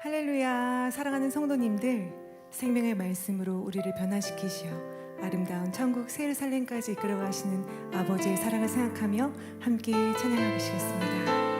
할렐루야. 사랑하는 성도님들, 생명의 말씀으로 우리를 변화시키시어 아름다운 천국 새 예루살렘까지 이끌어가시는 아버지의 사랑을 생각하며 함께 찬양하시겠습니다.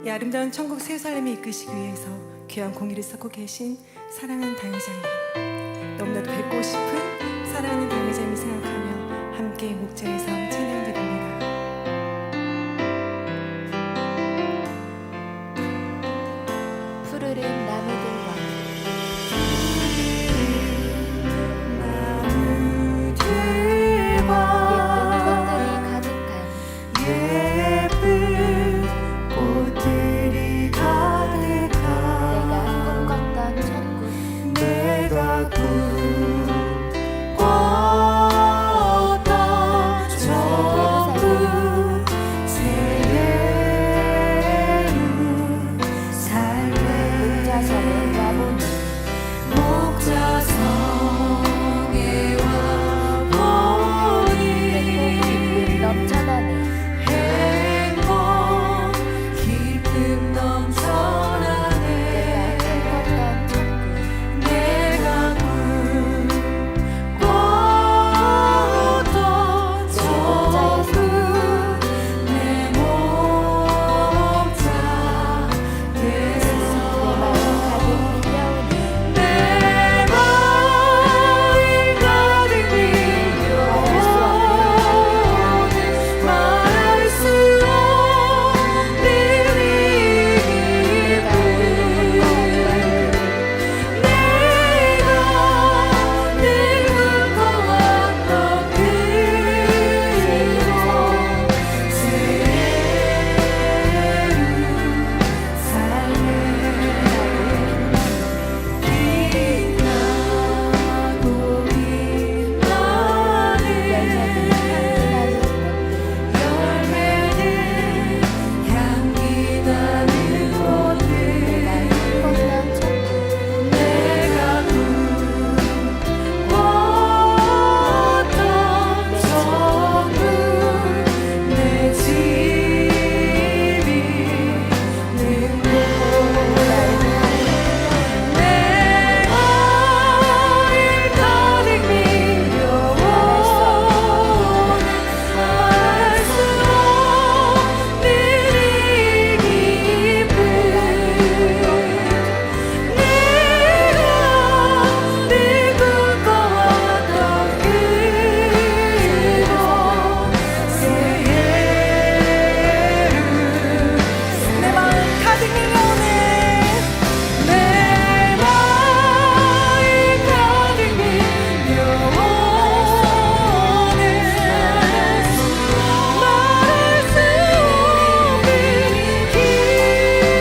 이 아름다운 천국 새 예루살렘에 이끄시기 위해서 귀한 공의를 쌓고 계신 사랑하는 당회장님, 너무나도 뵙고 싶은 사랑하는 당회장님을 생각하며 함께 목자에서 찬양드립니다. 푸르른 나무들과 예쁜 꽃들이 가득한 내가 꿈꿨던 천국 내가 꿈꿨던 천국 새 예루살렘 목자성에 와보니 목자성에 와보니 기쁨 넘쳐나네. 행복 기쁨 넘쳐나네. 내가 꿈꿨던 천국 내가 꿈꿨던 천국 내 목자 내 마음 가득 밀려오니 내 마음 가득 밀려오는 말할 수 없는 이 기쁨 내가 늘 꿈꿔왔던 빛나고 빛나는 열매들 향기 나는 꽃들 내가 꿈꿨던 천국 내 집이 있는 곳 내 마음 가득 밀려오는 말할 수 없는 이 기쁨 내가 늘 꿈꿔왔던 그곳 새 예루살렘 내 마음 가득 밀려오네 내 마음 가득 밀려오는 말할 수 없는 기쁨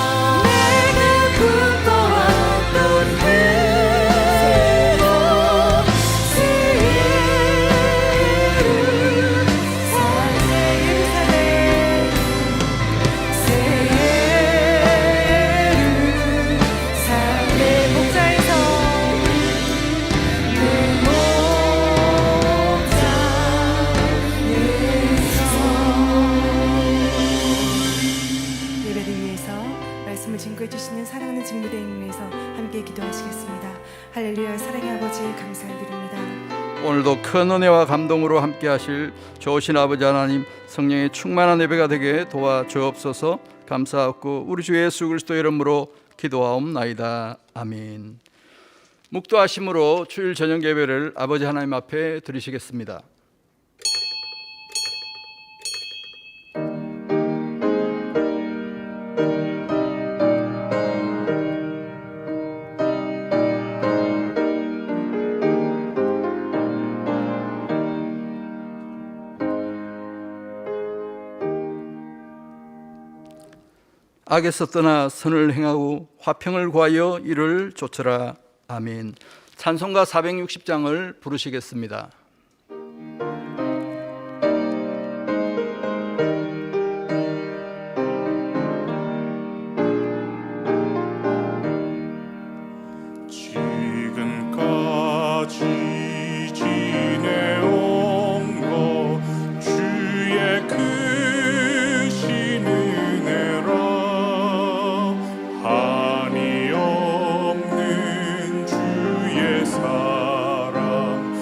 내가 꿈꿔왔던 그곳 새 예루살렘 목자에서 내 목자에서 예배를 위해서 말씀을 증거해 주시는 사랑하는 직무대행을 위해서 함께 기도하시겠습니다. 할렐루야. 사랑의 아버지 감사드립니다. 오늘도 큰 은혜와 감동으로 함께 하실 좋으신 아버지 하나님, 성령의 충만한 예배가 되게 도와주옵소서. 감사하고 우리 주 예수 그리스도의 이름으로 기도하옵나이다. 아멘. 묵도하심으로 주일 저녁 예배를 아버지 하나님 앞에 드리시겠습니다. 악에서 떠나 선을 행하고 화평을 구하여 이를 좇으라. 아멘. 찬송가 460장을 부르시겠습니다. 지금까지 지내온 것 주의 크신 은혜라 한이 없는 주의 사랑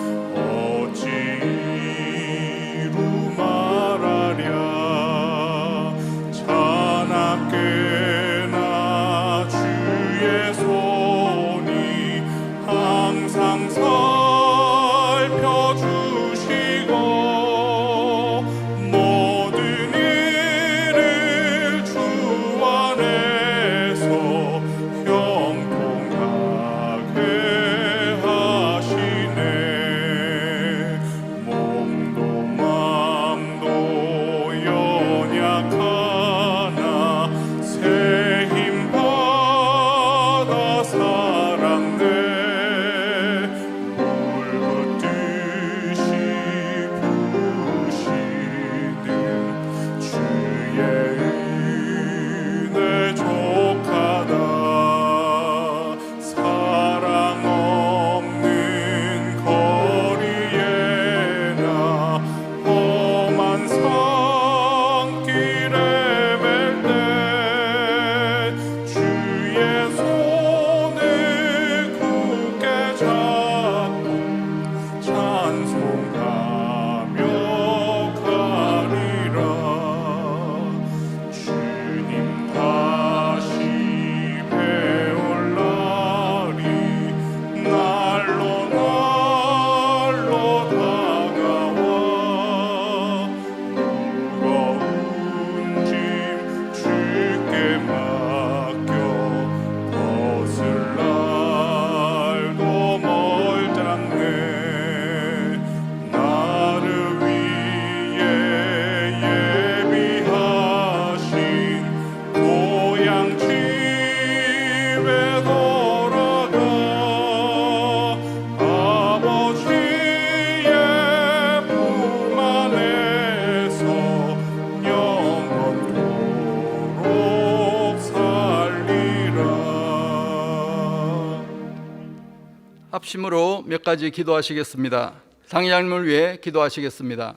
합심으로 몇 가지 기도하시겠습니다. 당장님을 위해 기도하시겠습니다.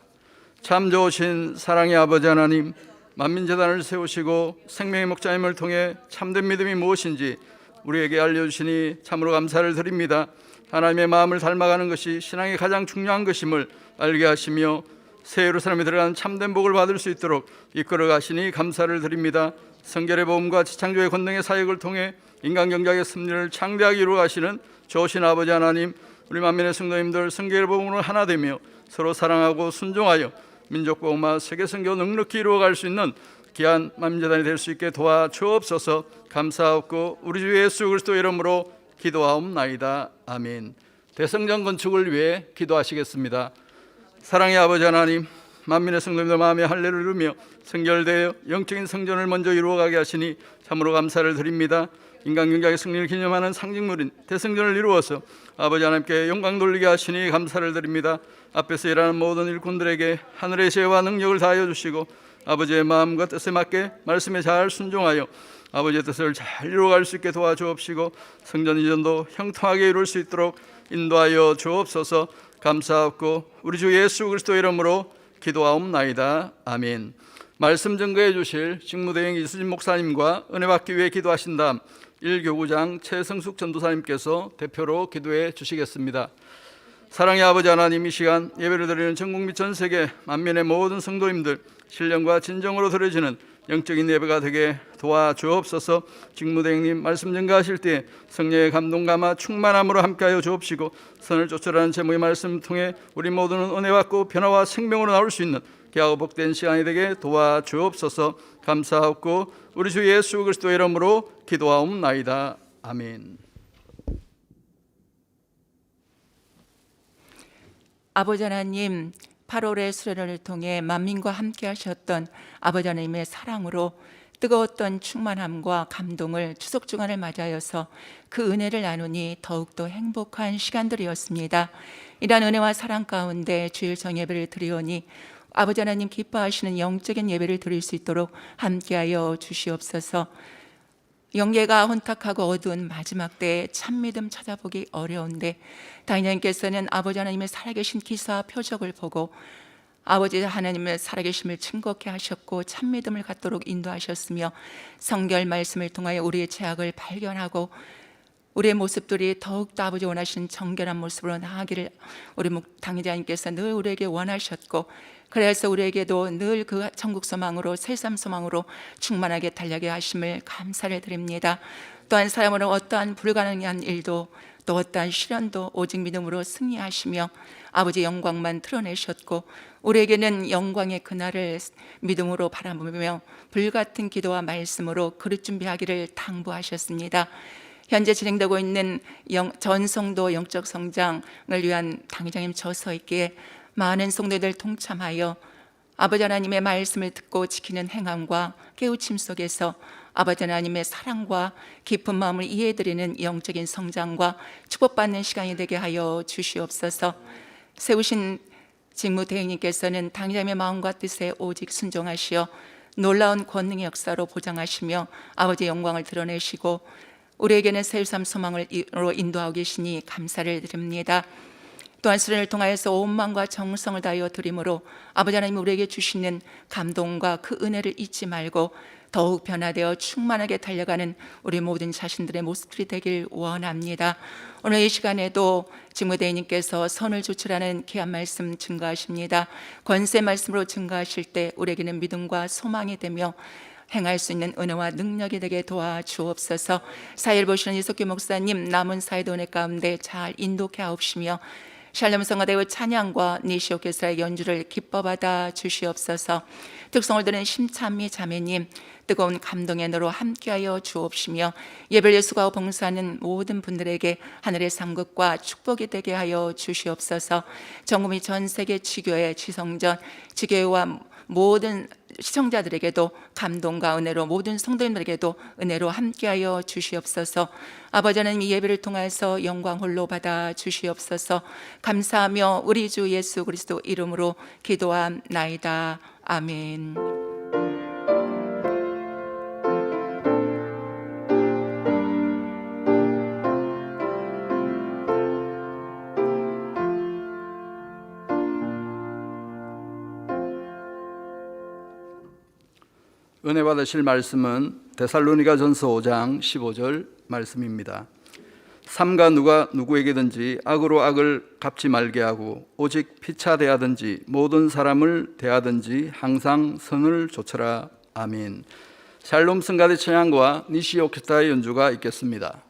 참 좋으신 사랑의 아버지 하나님, 만민재단을 세우시고 생명의 목자님을 통해 참된 믿음이 무엇인지 우리에게 알려주시니 참으로 감사를 드립니다. 하나님의 마음을 닮아가는 것이 신앙의 가장 중요한 것임을 알게 하시며 새 예루살렘에 들어가는 참된 복을 받을 수 있도록 이끌어 가시니 감사를 드립니다. 성결의 복음과 지창조의 권능의 사역을 통해 인간 경작의 승리를 창대하게 이루어 가시는 좋으신 아버지 하나님, 우리 만민의 성도님들 성결의 복음으로 하나 되며 서로 사랑하고 순종하여 민족 복음화 세계 선교 넉넉히 이루어갈 수 있는 귀한 만민재단이 될 수 있게 도와주옵소서. 감사하옵고 우리 주 예수 그리스도 이름으로 기도하옵나이다. 아멘. 대성전 건축을 위해 기도하시겠습니다. 사랑의 아버지 하나님, 만민의 성도님들 마음에 할례를 이루며 성결되어 영적인 성전을 먼저 이루어가게 하시니 참으로 감사를 드립니다. 인간 경작의 승리를 기념하는 상징물인 대성전을 이루어서 아버지 하나님께 영광 돌리게 하시니 감사를 드립니다. 앞에서 일하는 모든 일꾼들에게 하늘의 지혜와 능력을 다하여 주시고 아버지의 마음과 뜻에 맞게 말씀에 잘 순종하여 아버지의 뜻을 잘 이루어갈 수 있게 도와주옵시고 성전 이전도 형통하게 이룰 수 있도록 인도하여 주옵소서. 감사하옵고 우리 주 예수 그리스도 이름으로 기도하옵나이다. 아멘. 말씀 증거해 주실 직무대행 이수진 목사님과 은혜 받기 위해 기도하신 다음 1교구장 최성숙 전도사님께서 대표로 기도해 주시겠습니다. 사랑의 아버지 하나님, 이 시간 예배를 드리는 전국 및 전 세계 만민의 모든 성도님들 신령과 진정으로 드려지는 영적인 예배가 되게 도와주옵소서. 직무대행님 말씀 증거하실 때 성령의 감동 감화 충만함으로 함께하여 주옵시고 선을 쫓으라는 제목의 말씀 통해 우리 모두는 은혜 받고 변화와 생명으로 나올 수 있는 귀하고 복된 시간이 되게 도와주옵소서. 감사하옵고 우리 주 예수 그리스도 이름으로 기도하옵나이다. 아멘. 아버지 하나님, 8월의 수련을 통해 만민과 함께 하셨던 아버지 하나님의 사랑으로 뜨거웠던 충만함과 감동을 추석 주간을 맞이하여서 그 은혜를 나누니 더욱더 행복한 시간들이었습니다. 이러한 은혜와 사랑 가운데 주일 정예배를 드리오니 아버지 하나님 기뻐하시는 영적인 예배를 드릴 수 있도록 함께하여 주시옵소서. 영계가 혼탁하고 어두운 마지막 때에 참믿음 찾아보기 어려운데 당연님께서는 아버지 하나님의 살아계신 기사와 표적을 보고 아버지 하나님의 살아계심을 증거케 하셨고 참믿음을 갖도록 인도하셨으며 성결 말씀을 통하여 우리의 죄악을 발견하고 우리의 모습들이 더욱더 아버지 원하시는 정결한 모습으로 나아가기를 우리 당의자님께서 늘 우리에게 원하셨고 그래서 우리에게도 늘 그 천국 소망으로 새삼 소망으로 충만하게 달려가게 하심을 감사를 드립니다. 또한 사람으로 어떠한 불가능한 일도 또 어떠한 시련도 오직 믿음으로 승리하시며 아버지 영광만 드러내셨고 우리에게는 영광의 그날을 믿음으로 바라보며 불같은 기도와 말씀으로 그릇 준비하기를 당부하셨습니다. 현재 진행되고 있는 전성도 영적 성장을 위한 당회장님 저서있기에 많은 성도들 동참하여 아버지 하나님의 말씀을 듣고 지키는 행함과 깨우침 속에서 아버지 하나님의 사랑과 깊은 마음을 이해해드리는 영적인 성장과 축복받는 시간이 되게 하여 주시옵소서. 세우신 직무대행님께서는 당장의 마음과 뜻에 오직 순종하시어 놀라운 권능의 역사로 보장하시며 아버지의 영광을 드러내시고 우리에게는 새삼 소망으로 인도하고 계시니 감사를 드립니다. 또한 수련을 통하여서 온 마음과 정성을 다하여 드림으로 아버지 하나님 우리에게 주시는 감동과 그 은혜를 잊지 말고 더욱 변화되어 충만하게 달려가는 우리 모든 자신들의 모습들이 되길 원합니다. 오늘 이 시간에도 직무대행님께서 선을 조치라는 귀한 말씀 증거하십니다. 권세 말씀으로 증거하실 때 우리에게는 믿음과 소망이 되며 행할 수 있는 은혜와 능력이 되게 도와주옵소서. 사회를 보시는 이석규 목사님 남은 사회도 은혜 가운데 잘 인도케 하옵시며 샬롬 성가대의 찬양과 니시오 오케스트라의 연주를 기뻐받아 주시옵소서. 특성을 드는 심찬미 자매님 뜨거운 감동의 너로 함께하여 주옵시며 예배를 예수가 봉사하는 모든 분들에게 하늘의 상급과 축복이 되게 하여 주시옵소서. 전국이 전 세계 지교회 지성전 지교회와 모든 시청자들에게도 감동과 은혜로 모든 성도님들에게도 은혜로 함께하여 주시옵소서. 아버지 하나님 이 예배를 통해서 영광 홀로 받아 주시옵소서. 감사하며 우리 주 예수 그리스도 이름으로 기도함나이다. 아멘. 은혜 받으실 말씀은 데살로니가전서 5장 15절 말씀입니다. 삼가 누가 누구에게든지 악으로 악을 갚지 말게 하고 오직 피차 대하든지 모든 사람을 대하든지 항상 선을 조처라. 아멘. 샬롬 성가대 찬양과 니시 오케스트라의 연주가 있겠습니다.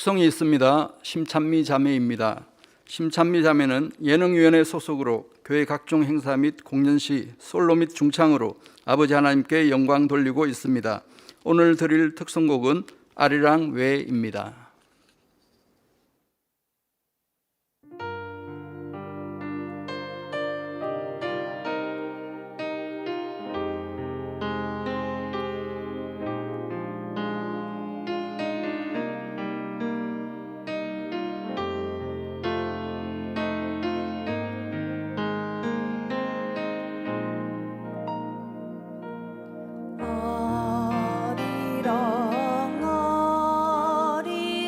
특성이 있습니다. 심찬미 자매입니다. 심찬미 자매는 예능위원회 소속으로 교회 각종 행사 및 공연 시 솔로 및 중창으로 아버지 하나님께 영광 돌리고 있습니다. 오늘 드릴 특성곡은 아리랑 외입니다. 어리렁 어리렁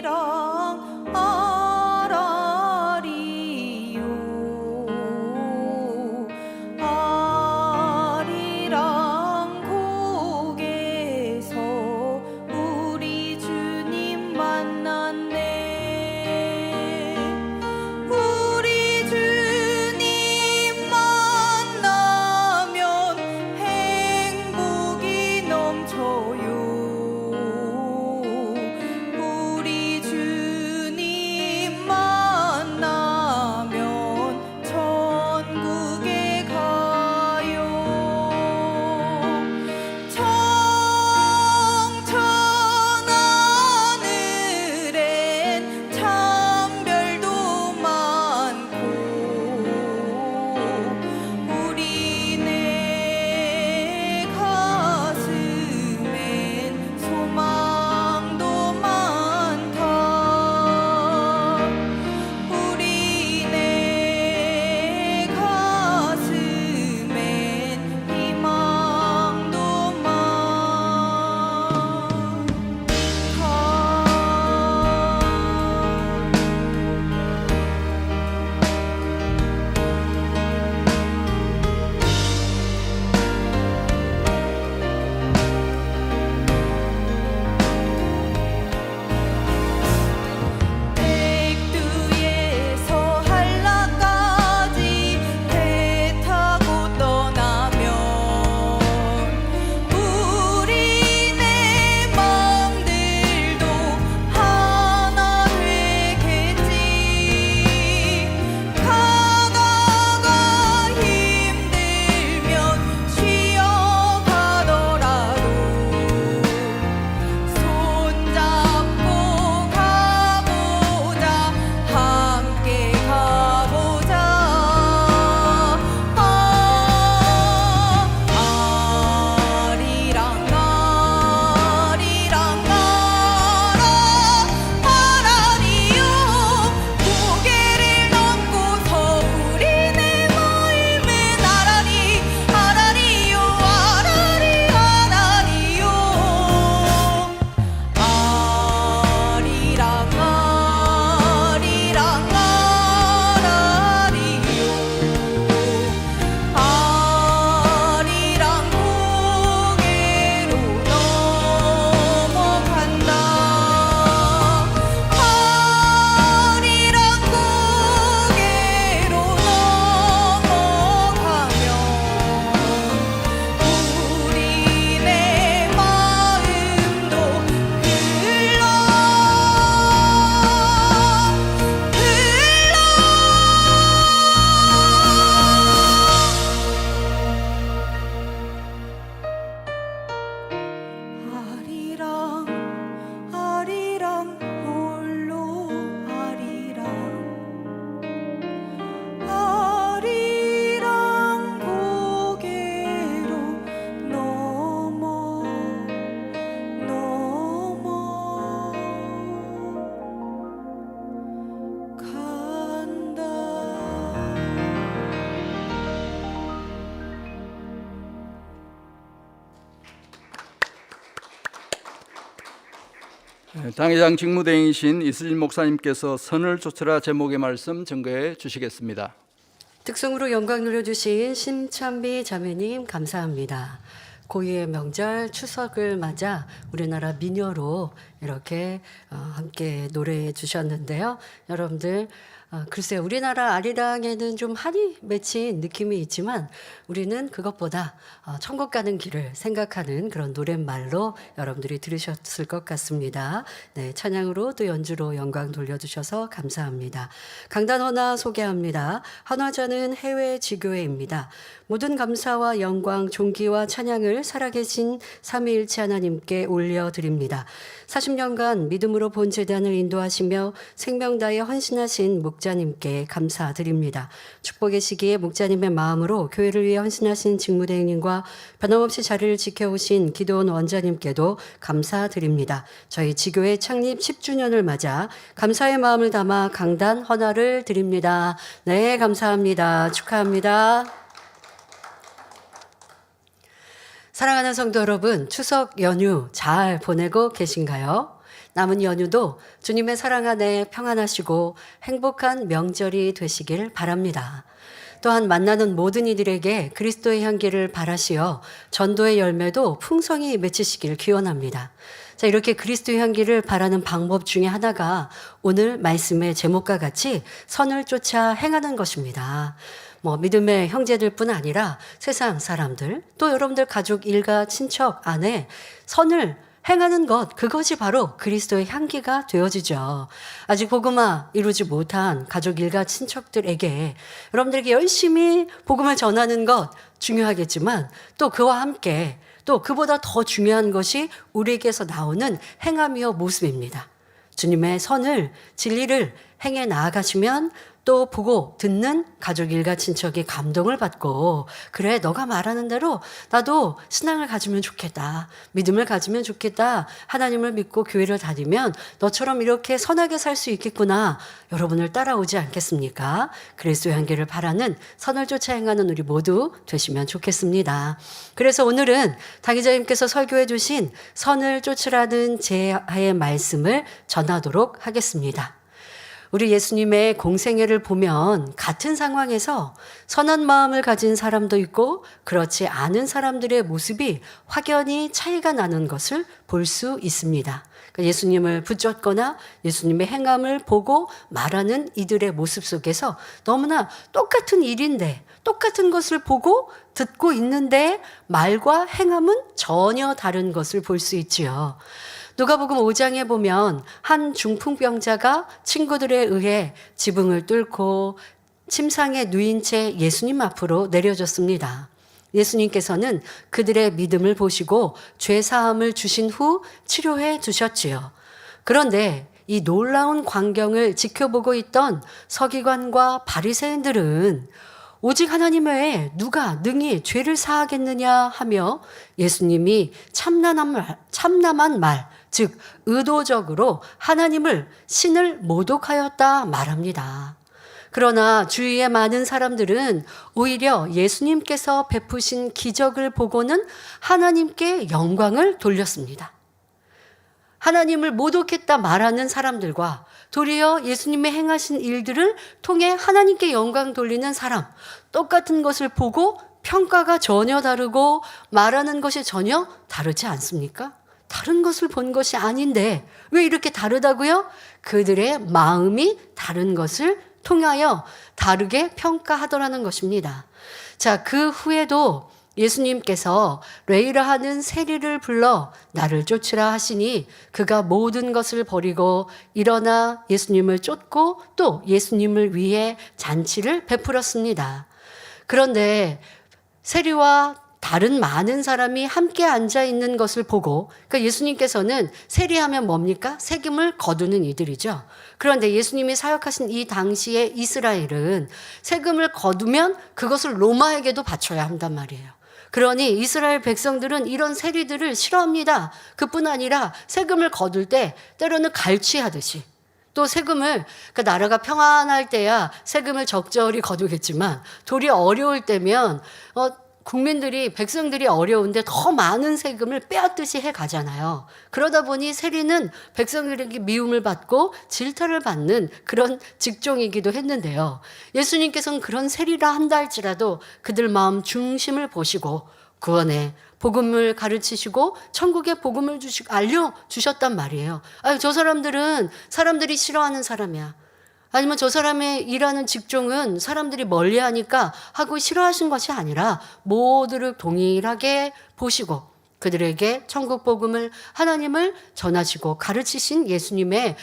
당회장 직무대행이신 이수진 목사님께서 선을 쫓으라 제목의 말씀 증거해 주시겠습니다. 특성으로 영광 누려주신 심찬비 자매님 감사합니다. 고유의 명절 추석을 맞아 우리나라 민요로 이렇게 함께 노래해 주셨는데요. 여러분들 글쎄 우리나라 아리랑에는 좀 한이 맺힌 느낌이 있지만 우리는 그것보다 천국 가는 길을 생각하는 그런 노랫말로 여러분들이 들으셨을 것 같습니다. 네, 찬양으로 또 연주로 영광 돌려주셔서 감사합니다. 강단 헌화 소개합니다. 헌화자는 해외 지교회입니다. 모든 감사와 영광, 존귀와 찬양을 살아계신 삼위일체 하나님께 올려드립니다. 40년간 믿음으로 본 재단을 인도하시며 생명 다해 헌신하신 목자님께 감사드립니다. 축복의 시기에 목자님의 마음으로 교회를 위해 헌신하신 직무대행님과 변함없이 자리를 지켜오신 기도원 원장님께도 감사드립니다. 저희 지교회 창립 10주년을 맞아 감사의 마음을 담아 강단 헌화를 드립니다. 네, 감사합니다. 축하합니다. 사랑하는 성도 여러분, 추석 연휴 잘 보내고 계신가요? 남은 연휴도 주님의 사랑 안에 평안하시고 행복한 명절이 되시길 바랍니다. 또한 만나는 모든 이들에게 그리스도의 향기를 바라시어 전도의 열매도 풍성히 맺히시길 기원합니다. 자, 이렇게 그리스도의 향기를 바라는 방법 중에 하나가 오늘 말씀의 제목과 같이 선을 쫓아 행하는 것입니다. 믿음의 형제들뿐 아니라 세상 사람들, 또 여러분들 가족, 일가, 친척 안에 선을 행하는 것, 그것이 바로 그리스도의 향기가 되어지죠. 아직 복음화 이루지 못한 가족, 일가, 친척들에게 여러분들에게 열심히 복음을 전하는 것 중요하겠지만 또 그와 함께 또 그보다 더 중요한 것이 우리에게서 나오는 행함이요 모습입니다. 주님의 선을, 진리를 행해 나아가시면 또 보고 듣는 가족, 일가, 친척이 감동을 받고 그래 너가 말하는 대로 나도 신앙을 가지면 좋겠다. 믿음을 가지면 좋겠다. 하나님을 믿고 교회를 다니면 너처럼 이렇게 선하게 살 수 있겠구나. 여러분을 따라오지 않겠습니까? 그리스도의 향기를 바라는 선을 쫓아 행하는 우리 모두 되시면 좋겠습니다. 그래서 오늘은 당의자님께서 설교해 주신 선을 쫓으라는 제하의 말씀을 전하도록 하겠습니다. 우리 예수님의 공생애를 보면 같은 상황에서 선한 마음을 가진 사람도 있고 그렇지 않은 사람들의 모습이 확연히 차이가 나는 것을 볼 수 있습니다. 예수님을 붙잡거나 예수님의 행함을 보고 말하는 이들의 모습 속에서 너무나 똑같은 일인데 똑같은 것을 보고 듣고 있는데 말과 행함은 전혀 다른 것을 볼 수 있지요. 누가복음 5장에 보면 한 중풍병자가 친구들에 의해 지붕을 뚫고 침상에 누인 채 예수님 앞으로 내려졌습니다. 예수님께서는 그들의 믿음을 보시고 죄 사함을 주신 후 치료해 주셨지요. 그런데 이 놀라운 광경을 지켜보고 있던 서기관과 바리새인들은 오직 하나님 외에 누가 능히 죄를 사하겠느냐 하며 예수님이 참남한 말, 즉 의도적으로 하나님을 신을 모독하였다 말합니다. 그러나 주위의 많은 사람들은 오히려 예수님께서 베푸신 기적을 보고는 하나님께 영광을 돌렸습니다. 하나님을 모독했다 말하는 사람들과 도리어 예수님의 행하신 일들을 통해 하나님께 영광 돌리는 사람, 똑같은 것을 보고 평가가 전혀 다르고 말하는 것이 전혀 다르지 않습니까? 다른 것을 본 것이 아닌데 왜 이렇게 다르다고요? 그들의 마음이 다른 것을 통하여 다르게 평가하더라는 것입니다. 자, 그 후에도 예수님께서 레이라 하는 세리를 불러 나를 쫓으라 하시니 그가 모든 것을 버리고 일어나 예수님을 쫓고 또 예수님을 위해 잔치를 베풀었습니다. 그런데 세리와 다른 많은 사람이 함께 앉아 있는 것을 보고, 그러니까 예수님께서는 세리하면 뭡니까? 세금을 거두는 이들이죠. 그런데 예수님이 사역하신 이 당시에 이스라엘은 세금을 거두면 그것을 로마에게도 바쳐야 한단 말이에요. 그러니 이스라엘 백성들은 이런 세리들을 싫어합니다. 그뿐 아니라 세금을 거둘 때 때로는 갈취하듯이 또 세금을, 그러니까 나라가 평안할 때야 세금을 적절히 거두겠지만 도리어 어려울 때면 국민들이 백성들이 어려운데 더 많은 세금을 빼앗듯이 해 가잖아요. 그러다 보니 세리는 백성들에게 미움을 받고 질타를 받는 그런 직종이기도 했는데요. 예수님께서는 그런 세리라 한다 할지라도 그들 마음 중심을 보시고 구원의 복음을 가르치시고 천국의 복음을 알려주셨단 말이에요. 아유, 저 사람들은 사람들이 싫어하는 사람이야. 아니면 저 사람의 일하는 직종은 사람들이 멀리하니까 하고 싫어하신 것이 아니라 모두를 동일하게 보시고 그들에게 천국 복음을 하나님을 전하시고 가르치신 예수님의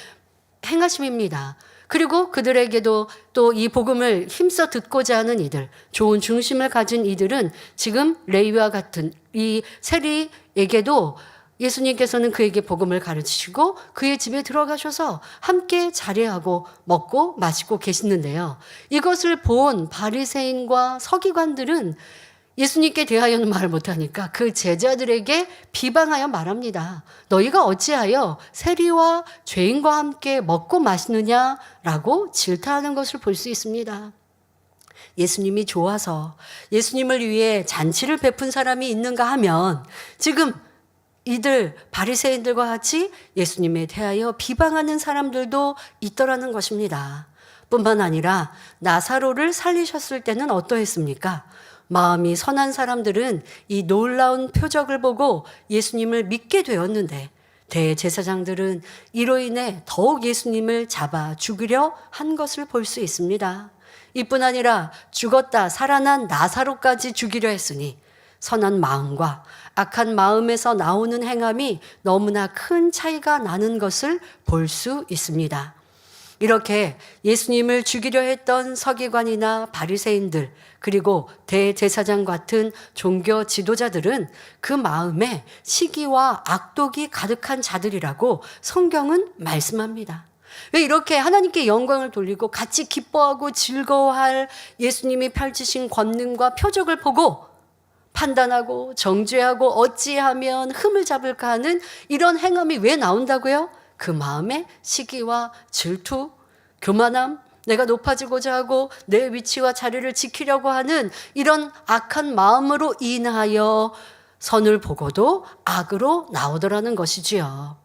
행하심입니다. 그리고 그들에게도 또 이 복음을 힘써 듣고자 하는 이들, 좋은 중심을 가진 이들은 지금 레위와 같은 이 세리에게도 예수님께서는 그에게 복음을 가르치시고 그의 집에 들어가셔서 함께 자리하고 먹고 마시고 계시는데요. 이것을 본 바리새인과 서기관들은 예수님께 대하여는 말을 못하니까 그 제자들에게 비방하여 말합니다. 너희가 어찌하여 세리와 죄인과 함께 먹고 마시느냐라고 질타하는 것을 볼 수 있습니다. 예수님이 좋아서 예수님을 위해 잔치를 베푼 사람이 있는가 하면 지금 이들 바리새인들과 같이 예수님에 대하여 비방하는 사람들도 있더라는 것입니다. 뿐만 아니라 나사로를 살리셨을 때는 어떠했습니까? 마음이 선한 사람들은 이 놀라운 표적을 보고 예수님을 믿게 되었는데 대제사장들은 이로 인해 더욱 예수님을 잡아 죽이려 한 것을 볼 수 있습니다. 이뿐 아니라 죽었다 살아난 나사로까지 죽이려 했으니 선한 마음과 악한 마음에서 나오는 행함이 너무나 큰 차이가 나는 것을 볼 수 있습니다. 이렇게 예수님을 죽이려 했던 서기관이나 바리새인들 그리고 대제사장 같은 종교 지도자들은 그 마음에 시기와 악독이 가득한 자들이라고 성경은 말씀합니다. 왜 이렇게 하나님께 영광을 돌리고 같이 기뻐하고 즐거워할 예수님이 펼치신 권능과 표적을 보고 판단하고 정죄하고 어찌하면 흠을 잡을까 하는 이런 행함이 왜 나온다고요? 그 마음에 시기와 질투, 교만함, 내가 높아지고자 하고 내 위치와 자리를 지키려고 하는 이런 악한 마음으로 인하여 선을 보고도 악으로 나오더라는 것이지요.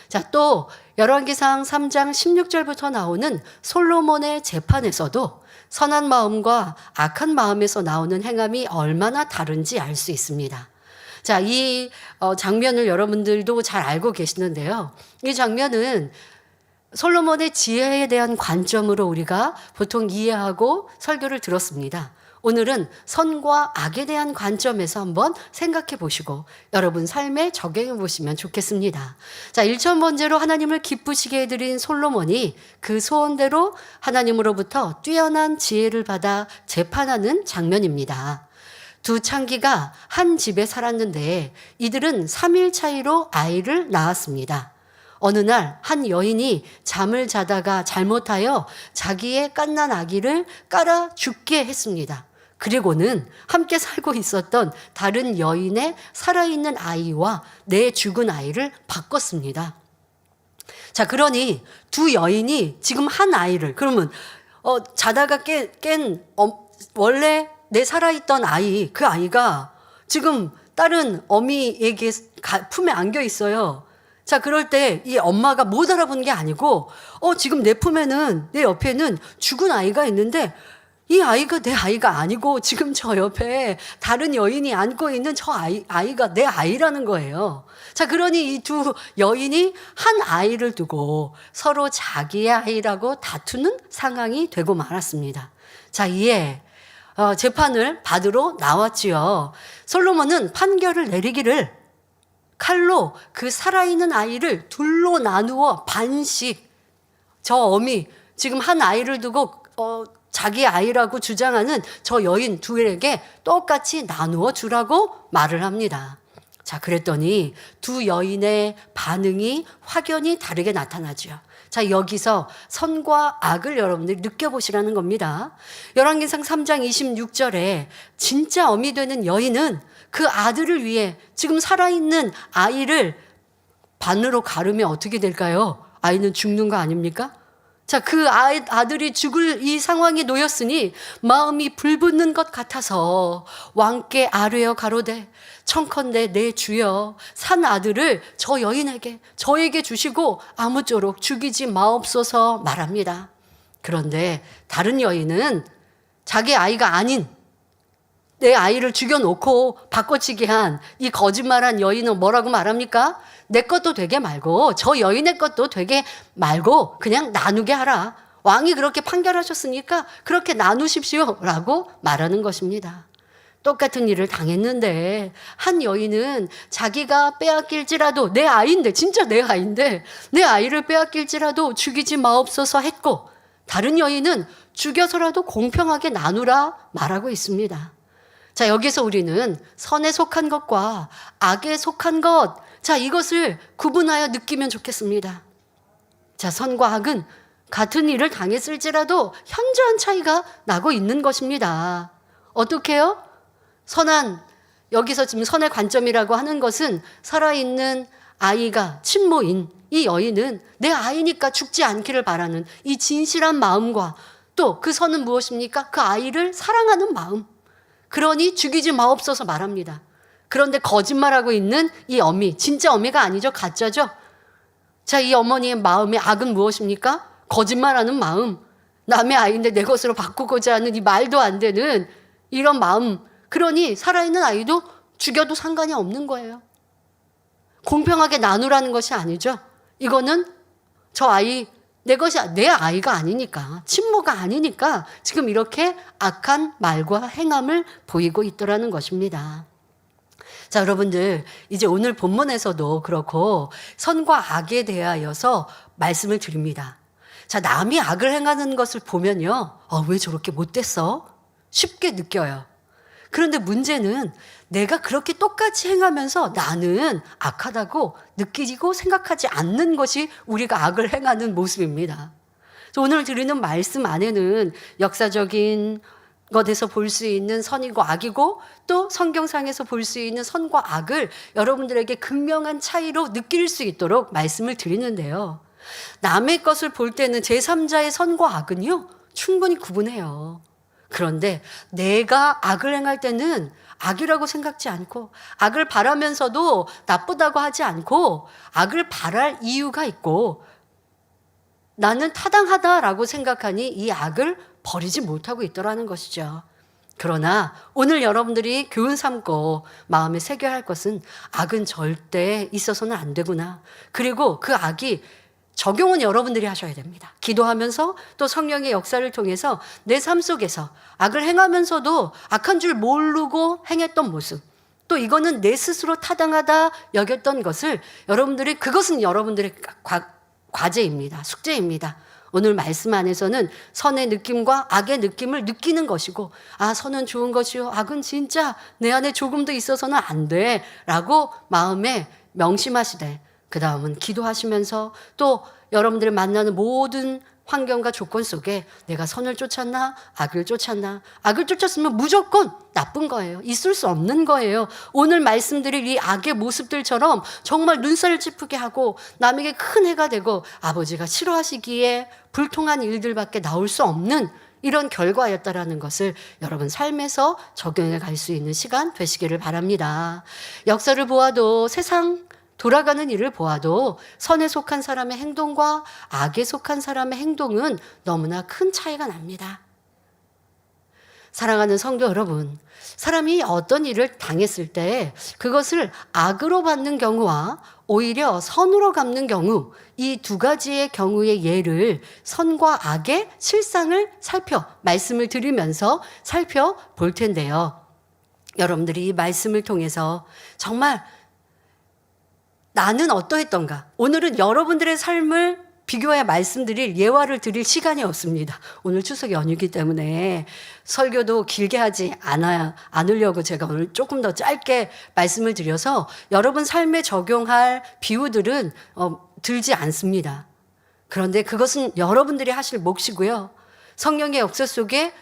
자, 또 열왕기상 3장 16절부터 나오는 솔로몬의 재판에서도 선한 마음과 악한 마음에서 나오는 행함이 얼마나 다른지 알 수 있습니다. 자, 이 장면을 여러분들도 잘 알고 계시는데요. 이 장면은 솔로몬의 지혜에 대한 관점으로 우리가 보통 이해하고 설교를 들었습니다. 오늘은 선과 악에 대한 관점에서 한번 생각해 보시고 여러분 삶에 적용해 보시면 좋겠습니다. 자, 1천 번째로 하나님을 기쁘시게 해드린 솔로몬이 그 소원대로 하나님으로부터 뛰어난 지혜를 받아 재판하는 장면입니다. 두 창기가 한 집에 살았는데 이들은 3일 차이로 아이를 낳았습니다. 어느 날 한 여인이 잠을 자다가 잘못하여 자기의 갓난 아기를 깔아 죽게 했습니다. 그리고는 함께 살고 있었던 다른 여인의 살아있는 아이와 내 죽은 아이를 바꿨습니다. 자, 그러니 두 여인이 지금 한 아이를 그러면 자다가 깬 원래 내 살아있던 아이, 그 아이가 지금 다른 어미에게 품에 안겨 있어요. 자, 그럴 때 이 엄마가 못 알아보는 게 아니고 지금 내 품에는 내 옆에는 죽은 아이가 있는데 이 아이가 내 아이가 아니고 지금 저 옆에 다른 여인이 안고 있는 저 아이가 내 아이라는 거예요. 자, 그러니 이 두 여인이 한 아이를 두고 서로 자기의 아이라고 다투는 상황이 되고 말았습니다. 자, 이에 재판을 받으러 나왔지요. 솔로몬은 판결을 내리기를 칼로 그 살아있는 아이를 둘로 나누어 반씩 저 어미 지금 한 아이를 두고 자기 아이라고 주장하는 저 여인 둘에게 똑같이 나누어 주라고 말을 합니다. 자, 그랬더니 두 여인의 반응이 확연히 다르게 나타나죠. 자, 여기서 선과 악을 여러분들이 느껴보시라는 겁니다. 열왕기상 3장 26절에 진짜 어미 되는 여인은 그 아들을 위해 지금 살아있는 아이를 반으로 가르면 어떻게 될까요? 아이는 죽는 거 아닙니까? 자, 그 아들이 죽을 이 상황에 놓였으니 마음이 불붙는 것 같아서 왕께 아뢰어 가로되 청컨대 내 주여 산 아들을 저 여인에게 저에게 주시고 아무쪼록 죽이지 마옵소서 말합니다. 그런데 다른 여인은 자기 아이가 아닌 내 아이를 죽여놓고 바꿔치기 한 이 거짓말한 여인은 뭐라고 말합니까? 내 것도 되게 말고 저 여인의 것도 되게 말고 그냥 나누게 하라. 왕이 그렇게 판결하셨으니까 그렇게 나누십시오 라고 말하는 것입니다. 똑같은 일을 당했는데 한 여인은 자기가 빼앗길지라도 내 아이인데 진짜 내 아이인데 내 아이를 빼앗길지라도 죽이지 마옵소서 했고 다른 여인은 죽여서라도 공평하게 나누라 말하고 있습니다. 자, 여기서 우리는 선에 속한 것과 악에 속한 것, 자, 이것을 구분하여 느끼면 좋겠습니다. 자, 선과 악은 같은 일을 당했을지라도 현저한 차이가 나고 있는 것입니다. 어떻게요? 여기서 지금 선의 관점이라고 하는 것은 살아있는 아이가 친모인 이 여인은 내 아이니까 죽지 않기를 바라는 이 진실한 마음과 또 그 선은 무엇입니까? 그 아이를 사랑하는 마음. 그러니 죽이지 마옵소서 말합니다. 그런데 거짓말하고 있는 이 어미, 진짜 어미가 아니죠. 가짜죠. 자, 이 어머니의 마음의 악은 무엇입니까? 거짓말하는 마음. 남의 아이인데 내 것으로 바꾸고자 하는 이 말도 안 되는 이런 마음. 그러니 살아있는 아이도 죽여도 상관이 없는 거예요. 공평하게 나누라는 것이 아니죠. 이거는 저 아이 내 아이가 아니니까, 친모가 아니니까 지금 이렇게 악한 말과 행함을 보이고 있더라는 것입니다. 자, 여러분들 이제 오늘 본문에서도 그렇고 선과 악에 대하여서 말씀을 드립니다. 자, 남이 악을 행하는 것을 보면요, 왜 저렇게 못됐어? 쉽게 느껴요. 그런데 문제는 내가 그렇게 똑같이 행하면서 나는 악하다고 느끼고 생각하지 않는 것이 우리가 악을 행하는 모습입니다. 오늘 드리는 말씀 안에는 역사적인 것에서 볼 수 있는 선이고 악이고 또 성경상에서 볼 수 있는 선과 악을 여러분들에게 극명한 차이로 느낄 수 있도록 말씀을 드리는데요. 남의 것을 볼 때는 제3자의 선과 악은요, 충분히 구분해요. 그런데 내가 악을 행할 때는 악이라고 생각지 않고 악을 바라면서도 나쁘다고 하지 않고 악을 바랄 이유가 있고 나는 타당하다라고 생각하니 이 악을 버리지 못하고 있더라는 것이죠. 그러나 오늘 여러분들이 교훈 삼고 마음에 새겨야 할 것은 악은 절대 있어서는 안 되구나. 그리고 그 악이 적용은 여러분들이 하셔야 됩니다. 기도하면서 또 성령의 역사를 통해서 내 삶 속에서 악을 행하면서도 악한 줄 모르고 행했던 모습, 또 이거는 내 스스로 타당하다 여겼던 것을 그것은 여러분들의 과제입니다. 숙제입니다. 오늘 말씀 안에서는 선의 느낌과 악의 느낌을 느끼는 것이고, 선은 좋은 것이요 악은 진짜 내 안에 조금도 있어서는 안 돼 라고 마음에 명심하시되, 그 다음은 기도하시면서 또 여러분들이 만나는 모든 환경과 조건 속에 내가 선을 쫓았나 악을 쫓았나, 악을 쫓았으면 무조건 나쁜 거예요. 있을 수 없는 거예요. 오늘 말씀드릴 이 악의 모습들처럼 정말 눈살을 찌푸게 하고 남에게 큰 해가 되고 아버지가 싫어하시기에 불통한 일들밖에 나올 수 없는 이런 결과였다라는 것을 여러분 삶에서 적용해 갈 수 있는 시간 되시기를 바랍니다. 역사를 보아도 세상 돌아가는 일을 보아도 선에 속한 사람의 행동과 악에 속한 사람의 행동은 너무나 큰 차이가 납니다. 사랑하는 성도 여러분, 사람이 어떤 일을 당했을 때 그것을 악으로 받는 경우와 오히려 선으로 갚는 경우, 이 두 가지의 경우의 예를 선과 악의 실상을 말씀을 드리면서 살펴볼 텐데요. 여러분들이 이 말씀을 통해서 정말 나는 어떠했던가, 오늘은 여러분들의 삶을 비교해 말씀드릴 예화를 드릴 시간이 없습니다. 오늘 추석 연휴이기 때문에 설교도 길게 하지 않으려고 제가 오늘 조금 더 짧게 말씀을 드려서 여러분 삶에 적용할 비유들은 들지 않습니다. 그런데 그것은 여러분들이 하실 몫이고요. 성령의 역사 속에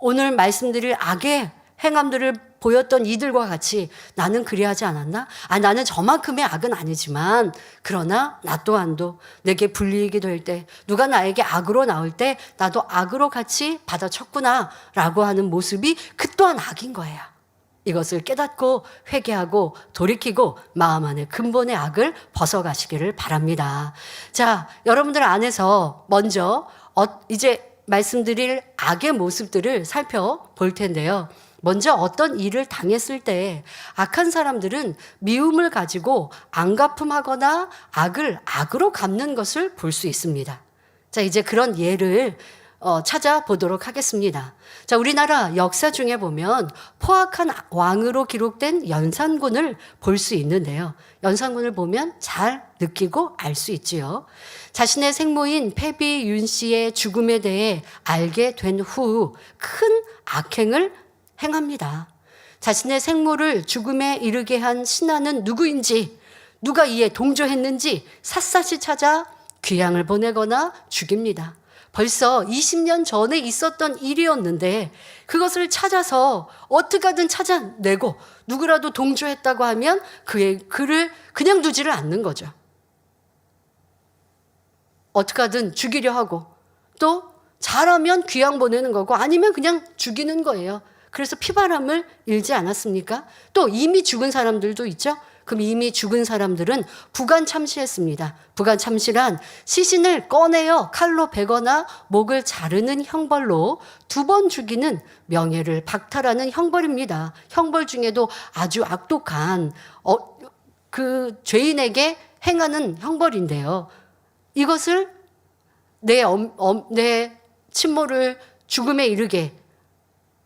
오늘 말씀드릴 악의 행함들을 보였던 이들과 같이 나는 그리하지 않았나? 나는 저만큼의 악은 아니지만 그러나 나 또한도 내게 불이익이 될 때, 누가 나에게 악으로 나올 때 나도 악으로 같이 받아쳤구나 라고 하는 모습이 그 또한 악인 거예요. 이것을 깨닫고 회개하고 돌이키고 마음 안에 근본의 악을 벗어가시기를 바랍니다. 자, 여러분들 안에서 먼저 이제 말씀드릴 악의 모습들을 살펴볼 텐데요. 먼저 어떤 일을 당했을 때 악한 사람들은 미움을 가지고 안갚음하거나 악을 악으로 갚는 것을 볼 수 있습니다. 자, 이제 그런 예를 찾아보도록 하겠습니다. 자, 우리나라 역사 중에 보면 포악한 왕으로 기록된 연산군을 볼 수 있는데요. 연산군을 보면 잘 느끼고 알 수 있지요. 자신의 생모인 패비 윤 씨의 죽음에 대해 알게 된 후 큰 악행을 행합니다. 자신의 생모를 죽음에 이르게 한 신하는 누구인지, 누가 이에 동조했는지 샅샅이 찾아 귀양을 보내거나 죽입니다. 벌써 20년 전에 있었던 일이었는데 그것을 찾아서 어떻게든 찾아내고 누구라도 동조했다고 하면 그를 그냥 두지를 않는 거죠. 어떻게든 죽이려 하고 또 잘하면 귀양 보내는 거고 아니면 그냥 죽이는 거예요. 그래서 피바람을 일지 않았습니까? 또 이미 죽은 사람들도 있죠. 그럼 이미 죽은 사람들은 부관참시했습니다. 부관참시란 시신을 꺼내어 칼로 베거나 목을 자르는 형벌로 2번 죽이는 명예를 박탈하는 형벌입니다. 형벌 중에도 아주 악독한 그 죄인에게 행하는 형벌인데요. 이것을 내 친모를 죽음에 이르게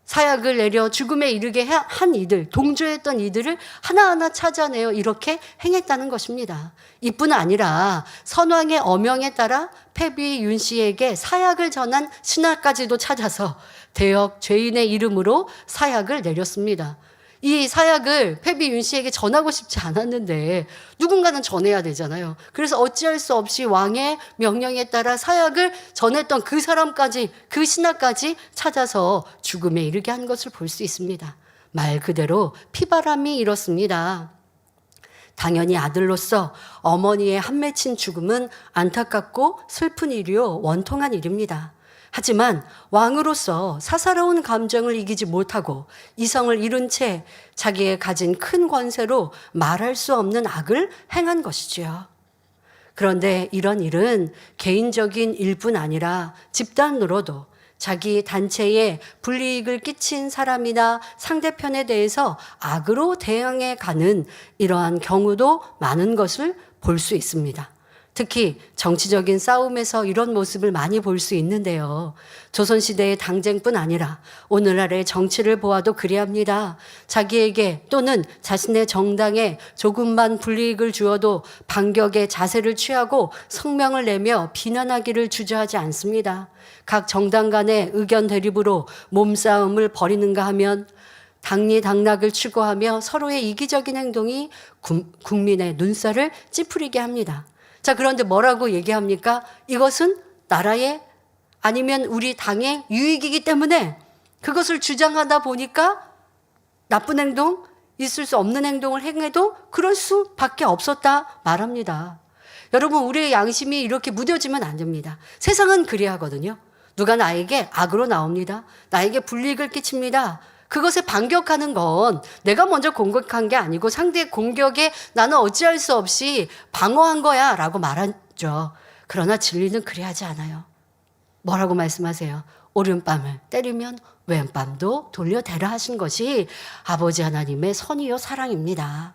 사약을 내려 죽음에 이르게 한 이들, 동조했던 이들을 하나하나 찾아내어 이렇게 행했다는 것입니다. 이뿐 아니라 선왕의 어명에 따라 패비 윤 씨에게 사약을 전한 신하까지도 찾아서 대역 죄인의 이름으로 사약을 내렸습니다. 이 사약을 패비 윤 씨에게 전하고 싶지 않았는데 누군가는 전해야 되잖아요. 그래서 어찌할 수 없이 왕의 명령에 따라 사약을 전했던 그 사람까지, 그 신하까지 찾아서 죽음에 이르게 한 것을 볼 수 있습니다. 말 그대로 피바람이 일었습니다. 당연히 아들로서 어머니의 한 맺힌 죽음은 안타깝고 슬픈 일이요 원통한 일입니다. 하지만 왕으로서 사사로운 감정을 이기지 못하고 이성을 잃은 채 자기의 가진 큰 권세로 말할 수 없는 악을 행한 것이지요. 그런데 이런 일은 개인적인 일뿐 아니라 집단으로도 자기 단체에 불이익을 끼친 사람이나 상대편에 대해서 악으로 대항해 가는 이러한 경우도 많은 것을 볼 수 있습니다. 특히 정치적인 싸움에서 이런 모습을 많이 볼 수 있는데요. 조선시대의 당쟁뿐 아니라 오늘날의 정치를 보아도 그리합니다. 자기에게 또는 자신의 정당에 조금만 불이익을 주어도 반격의 자세를 취하고 성명을 내며 비난하기를 주저하지 않습니다. 각 정당 간의 의견 대립으로 몸싸움을 벌이는가 하면 당리당락을 추구하며 서로의 이기적인 행동이 국민의 눈살을 찌푸리게 합니다. 자, 그런데 뭐라고 얘기합니까? 이것은 나라의 아니면 우리 당의 유익이기 때문에 그것을 주장하다 보니까 나쁜 행동, 있을 수 없는 행동을 행해도 그럴 수밖에 없었다 말합니다. 여러분, 우리의 양심이 이렇게 무뎌지면 안 됩니다. 세상은 그리하거든요. 누가 나에게 악으로 나옵니다. 나에게 불이익을 끼칩니다. 그것에 반격하는 건 내가 먼저 공격한 게 아니고 상대의 공격에 나는 어찌할 수 없이 방어한 거야 라고 말하죠. 그러나 진리는 그리하지 않아요. 뭐라고 말씀하세요? 오른밤을 때리면 왼밤도 돌려대라 하신 것이 아버지 하나님의 선이요 사랑입니다.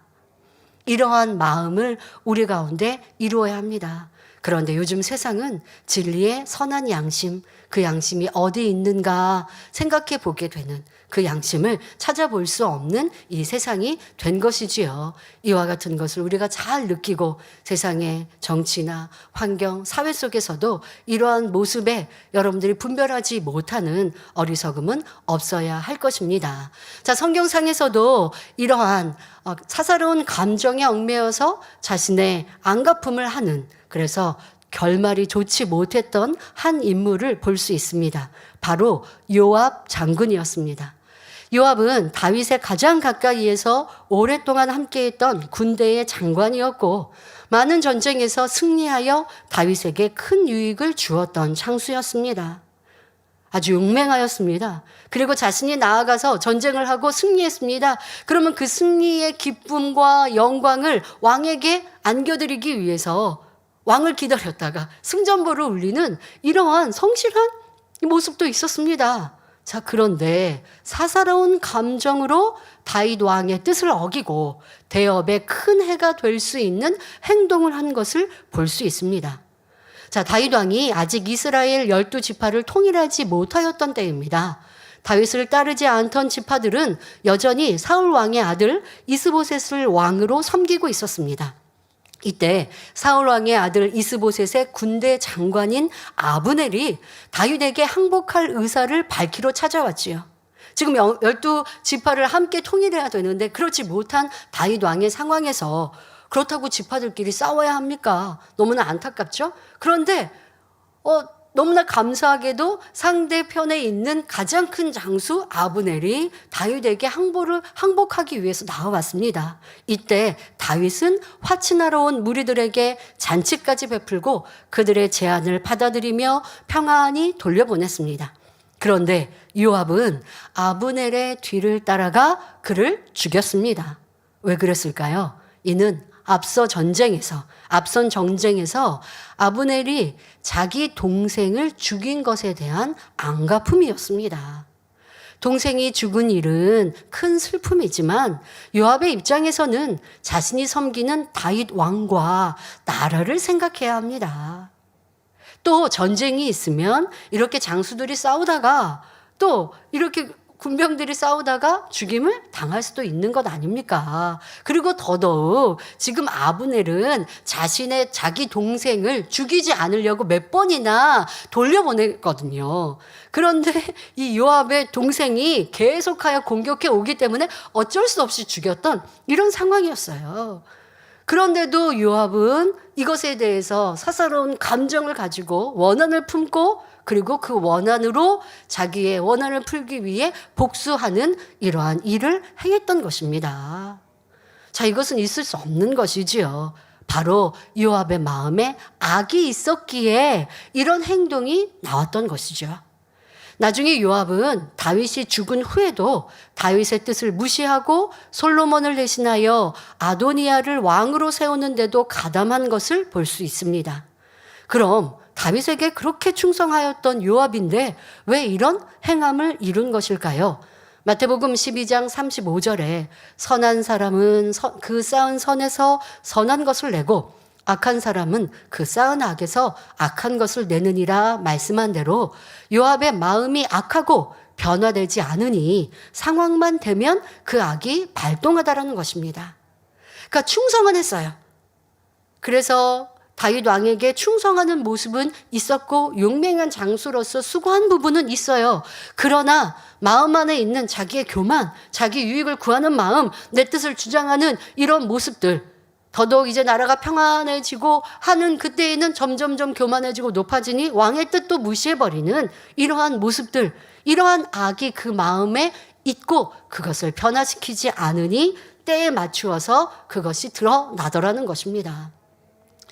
이러한 마음을 우리 가운데 이루어야 합니다. 그런데 요즘 세상은 진리의 선한 양심, 그 양심이 어디 있는가 생각해 보게 되는, 그 양심을 찾아볼 수 없는 이 세상이 된 것이지요. 이와 같은 것을 우리가 잘 느끼고 세상의 정치나 환경, 사회 속에서도 이러한 모습에 여러분들이 분별하지 못하는 어리석음은 없어야 할 것입니다. 자, 성경상에서도 이러한 사사로운 감정에 얽매여서 자신의 안갚음을 하는, 그래서 결말이 좋지 못했던 한 인물을 볼 수 있습니다. 바로 요압 장군이었습니다. 요압은 다윗의 가장 가까이에서 오랫동안 함께했던 군대의 장관이었고 많은 전쟁에서 승리하여 다윗에게 큰 유익을 주었던 장수였습니다. 아주 용맹하였습니다. 그리고 자신이 나아가서 전쟁을 하고 승리했습니다. 그러면 그 승리의 기쁨과 영광을 왕에게 안겨드리기 위해서 왕을 기다렸다가 승전보를 울리는 이러한 성실한 모습도 있었습니다. 자, 그런데 사사로운 감정으로 다윗 왕의 뜻을 어기고 대업에 큰 해가 될 수 있는 행동을 한 것을 볼 수 있습니다. 자, 다윗 왕이 아직 이스라엘 12지파를 통일하지 못하였던 때입니다. 다윗을 따르지 않던 지파들은 여전히 사울 왕의 아들 이스보셋을 왕으로 섬기고 있었습니다. 이때 사울 왕의 아들 이스보셋의 군대 장관인 아브넬이 다윗에게 항복할 의사를 밝히러 찾아왔지요. 지금 12지파를 함께 통일해야 되는데 그렇지 못한 다윗 왕의 상황에서 그렇다고 지파들끼리 싸워야 합니까? 너무나 안타깝죠? 그런데 너무나 감사하게도 상대편에 있는 가장 큰 장수 아브넬이 다윗에게 항복하기 위해서 나와왔습니다. 이때 다윗은 화친하러 온 무리들에게 잔치까지 베풀고 그들의 제안을 받아들이며 평안히 돌려보냈습니다. 그런데 요압은 아브넬의 뒤를 따라가 그를 죽였습니다. 왜 그랬을까요? 이는 앞선 전쟁에서 아브넬이 자기 동생을 죽인 것에 대한 안갚음이었습니다. 동생이 죽은 일은 큰 슬픔이지만 요압의 입장에서는 자신이 섬기는 다윗 왕과 나라를 생각해야 합니다. 또 전쟁이 있으면 이렇게 장수들이 싸우다가 또 이렇게 군병들이 싸우다가 죽임을 당할 수도 있는 것 아닙니까? 그리고 더더욱 지금 아브넬은 자기 동생을 죽이지 않으려고 몇 번이나 돌려보냈거든요. 그런데 이 요압의 동생이 계속하여 공격해 오기 때문에 어쩔 수 없이 죽였던 이런 상황이었어요. 그런데도 요압은 이것에 대해서 사사로운 감정을 가지고 원한을 품고 그리고 그 원한으로 자기의 원한을 풀기 위해 복수하는 이러한 일을 행했던 것입니다. 자, 이것은 있을 수 없는 것이지요. 바로 요압의 마음에 악이 있었기에 이런 행동이 나왔던 것이죠. 나중에 요압은 다윗이 죽은 후에도 다윗의 뜻을 무시하고 솔로몬을 대신하여 아도니아를 왕으로 세우는데도 가담한 것을 볼 수 있습니다. 그럼 다윗에게 그렇게 충성하였던 요압인데 왜 이런 행함을 이룬 것일까요? 마태복음 12장 35절에 선한 사람은 그 쌓은 선에서 선한 것을 내고 악한 사람은 그 쌓은 악에서 악한 것을 내느니라 말씀한 대로 요압의 마음이 악하고 변화되지 않으니 상황만 되면 그 악이 발동하다라는 것입니다. 그러니까 충성은 했어요. 그래서 다윗 왕에게 충성하는 모습은 있었고 용맹한 장수로서 수고한 부분은 있어요. 그러나 마음 안에 있는 자기의 교만, 자기 유익을 구하는 마음, 내 뜻을 주장하는 이런 모습들, 더더욱 이제 나라가 평안해지고 하는 그때에는 점점점 교만해지고 높아지니 왕의 뜻도 무시해버리는 이러한 모습들, 이러한 악이 그 마음에 있고 그것을 변화시키지 않으니 때에 맞추어서 그것이 드러나더라는 것입니다.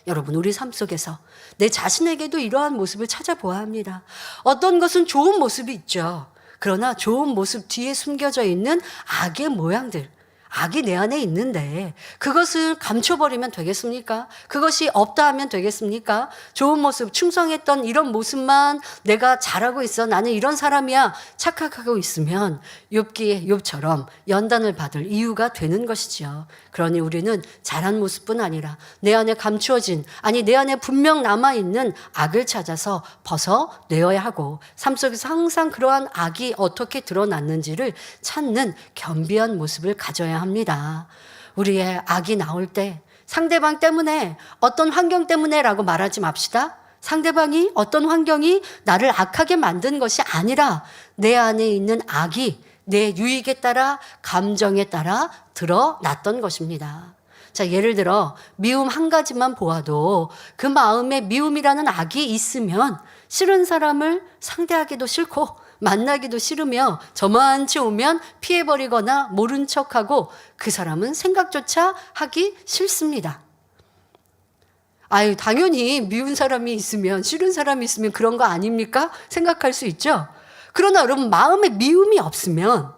여러분, 우리 삶 속에서 내 자신에게도 이러한 모습을 찾아보아야 합니다. 어떤 것은 좋은 모습이 있죠. 그러나 좋은 모습 뒤에 숨겨져 있는 악의 모양들, 악이 내 안에 있는데 그것을 감춰버리면 되겠습니까? 그것이 없다 하면 되겠습니까? 좋은 모습, 충성했던 이런 모습만 내가 잘하고 있어, 나는 이런 사람이야 착각하고 있으면 욥처럼 연단을 받을 이유가 되는 것이죠. 그러니 우리는 잘한 모습뿐 아니라 내 안에 감추어진, 내 안에 분명 남아있는 악을 찾아서 벗어내어야 하고 삶 속에서 항상 그러한 악이 어떻게 드러났는지를 찾는 겸비한 모습을 가져야 합니다. 우리의 악이 나올 때 상대방 때문에, 어떤 환경 때문에라고 말하지 맙시다. 상대방이, 어떤 환경이 나를 악하게 만든 것이 아니라 내 안에 있는 악이 내 유익에 따라, 감정에 따라 드러났던 것입니다. 자, 예를 들어 미움 한 가지만 보아도 그 마음에 미움이라는 악이 있으면 싫은 사람을 상대하기도 싫고 만나기도 싫으며 저만치 오면 피해버리거나 모른 척하고 그 사람은 생각조차 하기 싫습니다. 아유, 당연히 미운 사람이 있으면, 싫은 사람이 있으면 그런 거 아닙니까? 생각할 수 있죠. 그러나 여러분, 마음에 미움이 없으면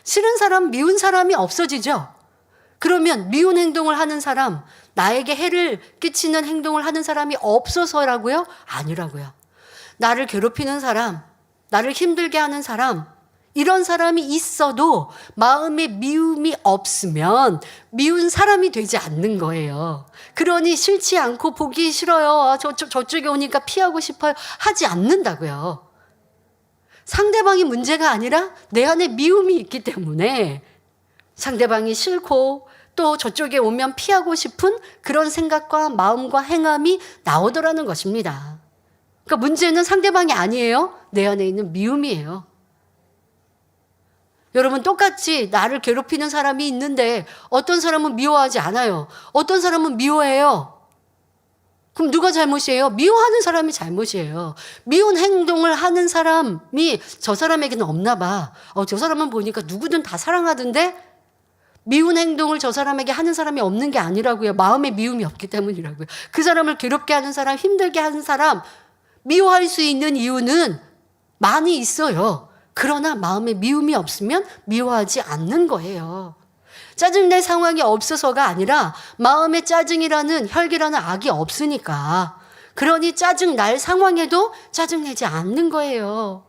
싫은 사람, 미운 사람이 없어지죠. 그러면 미운 행동을 하는 사람, 나에게 해를 끼치는 행동을 하는 사람이 없어서라고요? 아니라고요. 나를 괴롭히는 사람, 나를 힘들게 하는 사람, 이런 사람이 있어도 마음에 미움이 없으면 미운 사람이 되지 않는 거예요. 그러니 싫지 않고 보기 싫어요. 저쪽에 오니까 피하고 싶어요. 하지 않는다고요. 상대방이 문제가 아니라 내 안에 미움이 있기 때문에 상대방이 싫고 또 저쪽에 오면 피하고 싶은 그런 생각과 마음과 행함이 나오더라는 것입니다. 그러니까 문제는 상대방이 아니에요. 내 안에 있는 미움이에요. 여러분, 똑같이 나를 괴롭히는 사람이 있는데 어떤 사람은 미워하지 않아요. 어떤 사람은 미워해요. 그럼 누가 잘못이에요? 미워하는 사람이 잘못이에요. 미운 행동을 하는 사람이 저 사람에게는 없나 봐. 저 사람은 보니까 누구든 다 사랑하던데 미운 행동을 저 사람에게 하는 사람이 없는 게 아니라고요. 마음에 미움이 없기 때문이라고요. 그 사람을 괴롭게 하는 사람, 힘들게 하는 사람, 미워할 수 있는 이유는 많이 있어요. 그러나 마음에 미움이 없으면 미워하지 않는 거예요. 짜증낼 상황이 없어서가 아니라 마음에 짜증이라는 혈기라는 악이 없으니까. 그러니 짜증날 상황에도 짜증내지 않는 거예요.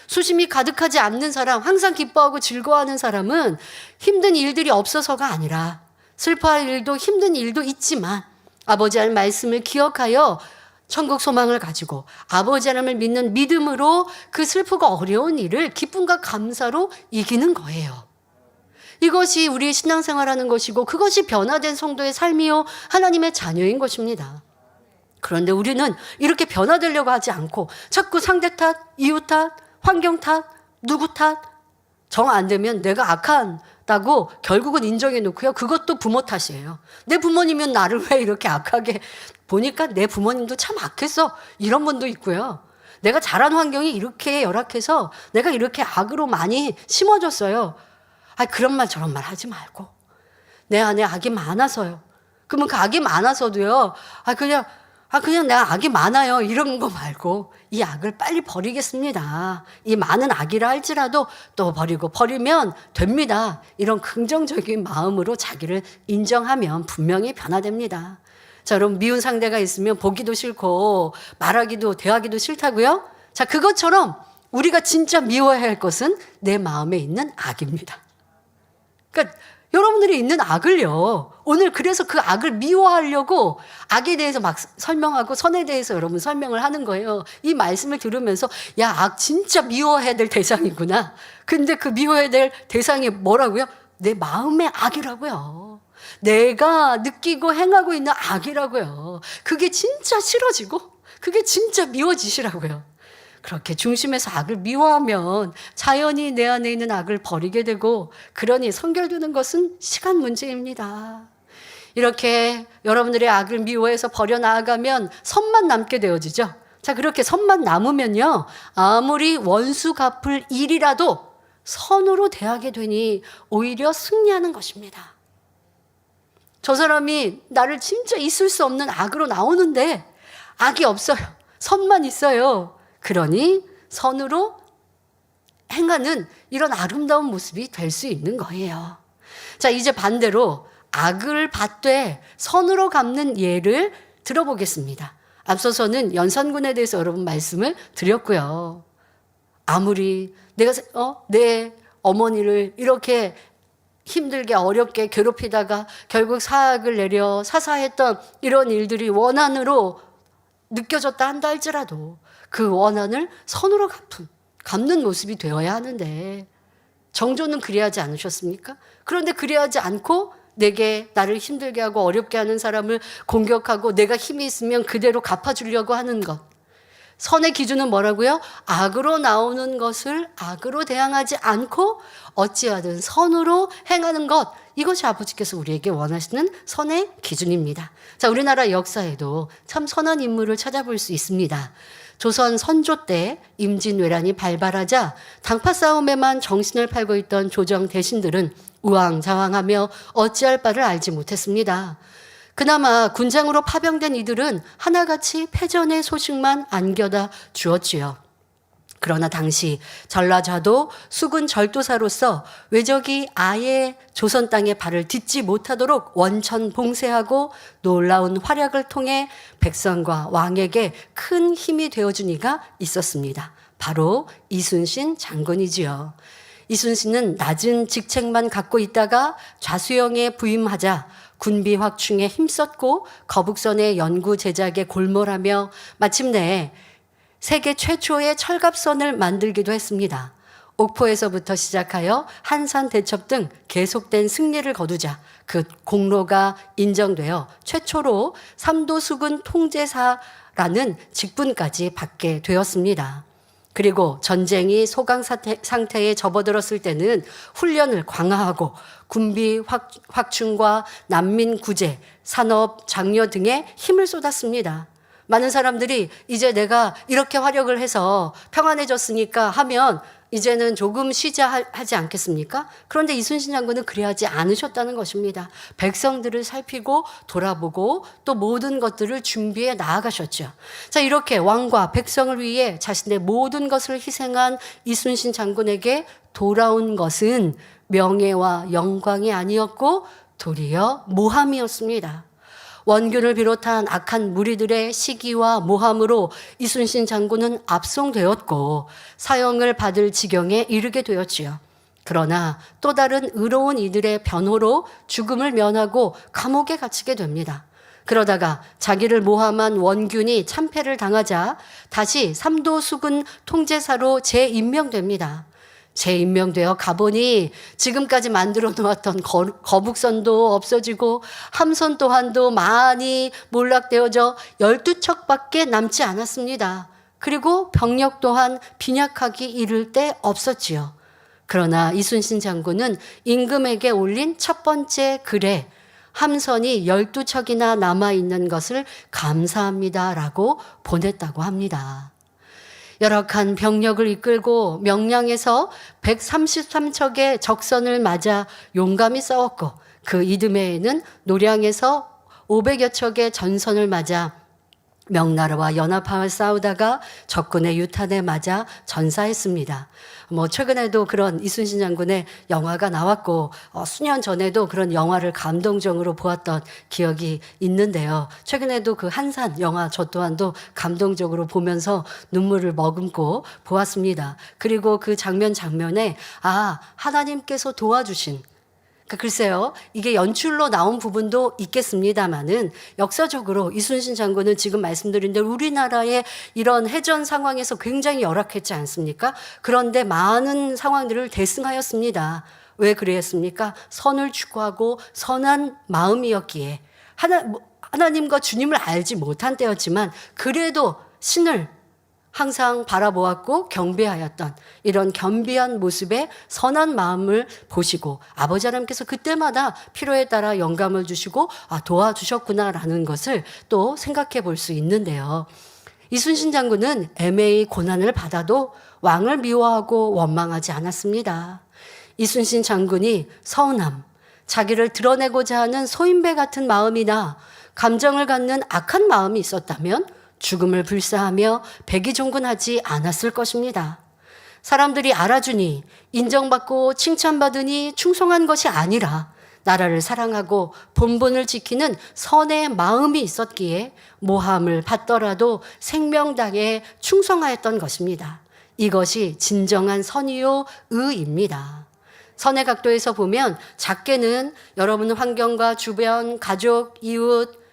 수심이 가득하지 않는 사람, 항상 기뻐하고 즐거워하는 사람은 힘든 일들이 없어서가 아니라 슬퍼할 일도 힘든 일도 있지만 아버지 할 말씀을 기억하여 천국 소망을 가지고 아버지 하나님을 믿는 믿음으로 그 슬프고 어려운 일을 기쁨과 감사로 이기는 거예요. 이것이 우리의 신앙생활하는 것이고 그것이 변화된 성도의 삶이요 하나님의 자녀인 것입니다. 그런데 우리는 이렇게 변화되려고 하지 않고 자꾸 상대 탓, 이웃 탓, 환경 탓, 누구 탓, 정 안 되면 내가 악하다고 결국은 인정해 놓고요. 그것도 부모 탓이에요. 내 부모님은 나를 왜 이렇게 악하게 보니까 내 부모님도 참 악했어. 이런 분도 있고요. 내가 자란 환경이 이렇게 열악해서 내가 이렇게 악으로 많이 심어줬어요. 그런 말 저런 말 하지 말고 내 안에 악이 많아서요. 그러면 그 악이 많아서도요. 그냥 내가 악이 많아요. 이런 거 말고 이 악을 빨리 버리겠습니다. 이 많은 악이라 할지라도 또 버리면 됩니다. 이런 긍정적인 마음으로 자기를 인정하면 분명히 변화됩니다. 자, 여러분, 미운 상대가 있으면 보기도 싫고 말하기도 대하기도 싫다고요? 자, 그것처럼 우리가 진짜 미워해야 할 것은 내 마음에 있는 악입니다. 그러니까 여러분들이 있는 악을요. 오늘 그래서 그 악을 미워하려고 악에 대해서 막 설명하고 선에 대해서 여러분 설명을 하는 거예요. 이 말씀을 들으면서 야, 악 진짜 미워해야 될 대상이구나. 근데 그 미워해야 될 대상이 뭐라고요? 내 마음의 악이라고요. 내가 느끼고 행하고 있는 악이라고요. 그게 진짜 싫어지고 그게 진짜 미워지시라고요. 그렇게 중심에서 악을 미워하면 자연히 내 안에 있는 악을 버리게 되고 그러니 성결되는 것은 시간 문제입니다. 이렇게 여러분들의 악을 미워해서 버려나가면 선만 남게 되어지죠. 자, 그렇게 선만 남으면요. 아무리 원수 갚을 일이라도 선으로 대하게 되니 오히려 승리하는 것입니다. 저 사람이 나를 진짜 있을 수 없는 악으로 나오는데 악이 없어요. 선만 있어요. 그러니 선으로 행하는 이런 아름다운 모습이 될 수 있는 거예요. 자, 이제 반대로 악을 받되 선으로 갚는 예를 들어보겠습니다. 앞서서는 연산군에 대해서 여러분 말씀을 드렸고요. 아무리 내가 내 어머니를 이렇게 힘들게 어렵게 괴롭히다가 결국 사악을 내려 사사했던 이런 일들이 원한으로 느껴졌다 한다 할지라도 그 원한을 선으로 갚는 모습이 되어야 하는데 정조는 그리하지 않으셨습니까? 그런데 그리하지 않고 내게 나를 힘들게 하고 어렵게 하는 사람을 공격하고 내가 힘이 있으면 그대로 갚아주려고 하는 것. 선의 기준은 뭐라고요? 악으로 나오는 것을 악으로 대항하지 않고 어찌하든 선으로 행하는 것. 이것이 아버지께서 우리에게 원하시는 선의 기준입니다. 자, 우리나라 역사에도 참 선한 인물을 찾아볼 수 있습니다. 조선 선조 때 임진왜란이 발발하자 당파 싸움에만 정신을 팔고 있던 조정 대신들은 우왕좌왕하며 어찌할 바를 알지 못했습니다. 그나마 군장으로 파병된 이들은 하나같이 패전의 소식만 안겨다 주었지요. 그러나 당시 전라자도 수군 절도사로서 외적이 아예 조선 땅에 발을 딛지 못하도록 원천 봉쇄하고 놀라운 활약을 통해 백성과 왕에게 큰 힘이 되어준 이가 있었습니다. 바로 이순신 장군이지요. 이순신은 낮은 직책만 갖고 있다가 좌수영에 부임하자 군비 확충에 힘썼고 거북선의 연구 제작에 골몰하며 마침내 세계 최초의 철갑선을 만들기도 했습니다. 옥포에서부터 시작하여 한산 대첩 등 계속된 승리를 거두자 그 공로가 인정되어 최초로 삼도수군 통제사라는 직분까지 받게 되었습니다. 그리고 전쟁이 소강 상태에 접어들었을 때는 훈련을 강화하고 군비 확충과 난민 구제, 산업 장려 등에 힘을 쏟았습니다. 많은 사람들이 이제 내가 이렇게 활약을 해서 평안해졌으니까 하면 이제는 조금 쉬자 하지 않겠습니까? 그런데 이순신 장군은 그리하지 않으셨다는 것입니다. 백성들을 살피고 돌아보고 또 모든 것들을 준비해 나아가셨죠. 자, 이렇게 왕과 백성을 위해 자신의 모든 것을 희생한 이순신 장군에게 돌아온 것은 명예와 영광이 아니었고 도리어 모함이었습니다. 원균을 비롯한 악한 무리들의 시기와 모함으로 이순신 장군은 압송되었고 사형을 받을 지경에 이르게 되었지요. 그러나 또 다른 의로운 이들의 변호로 죽음을 면하고 감옥에 갇히게 됩니다. 그러다가 자기를 모함한 원균이 참패를 당하자 다시 삼도수군 통제사로 재임명됩니다. 재임명되어 가보니 지금까지 만들어 놓았던 거북선도 없어지고 함선 또한도 많이 몰락되어져 12척밖에 남지 않았습니다. 그리고 병력 또한 빈약하기 이를 데 없었지요. 그러나 이순신 장군은 임금에게 올린 첫 번째 글에 함선이 12척이나 남아있는 것을 감사합니다라고 보냈다고 합니다. 열악한 병력을 이끌고 명량에서 133척의 적선을 맞아 용감히 싸웠고 그 이듬해에는 노량에서 500여 척의 전선을 맞아 명나라와 연합하여 싸우다가 적군의 유탄에 맞아 전사했습니다. 최근에도 그런 이순신 장군의 영화가 나왔고 수년 전에도 그런 영화를 감동적으로 보았던 기억이 있는데요. 최근에도 그 한산 영화 저 또한도 감동적으로 보면서 눈물을 머금고 보았습니다. 그리고 그 장면에 하나님께서 도와주신 글쎄요, 이게 연출로 나온 부분도 있겠습니다만은 역사적으로 이순신 장군은 지금 말씀드린 대로 우리나라의 이런 해전 상황에서 굉장히 열악했지 않습니까? 그런데 많은 상황들을 대승하였습니다. 왜 그랬습니까? 선을 추구하고 선한 마음이었기에 하나님과 주님을 알지 못한 때였지만 그래도 신을 항상 바라보았고 경배하였던 이런 겸비한 모습에 선한 마음을 보시고 아버지 하나님께서 그때마다 필요에 따라 영감을 주시고 도와주셨구나라는 것을 또 생각해 볼 수 있는데요. 이순신 장군은 애매히 고난을 받아도 왕을 미워하고 원망하지 않았습니다. 이순신 장군이 서운함, 자기를 드러내고자 하는 소인배 같은 마음이나 감정을 갖는 악한 마음이 있었다면 죽음을 불사하며 백의종군하지 않았을 것입니다. 사람들이 알아주니 인정받고 칭찬받으니 충성한 것이 아니라 나라를 사랑하고 본분을 지키는 선의 마음이 있었기에 모함을 받더라도 생명당에 충성하였던 것입니다. 이것이 진정한 선이요 의입니다. 선의 각도에서 보면 작게는 여러분 환경과 주변, 가족, 이웃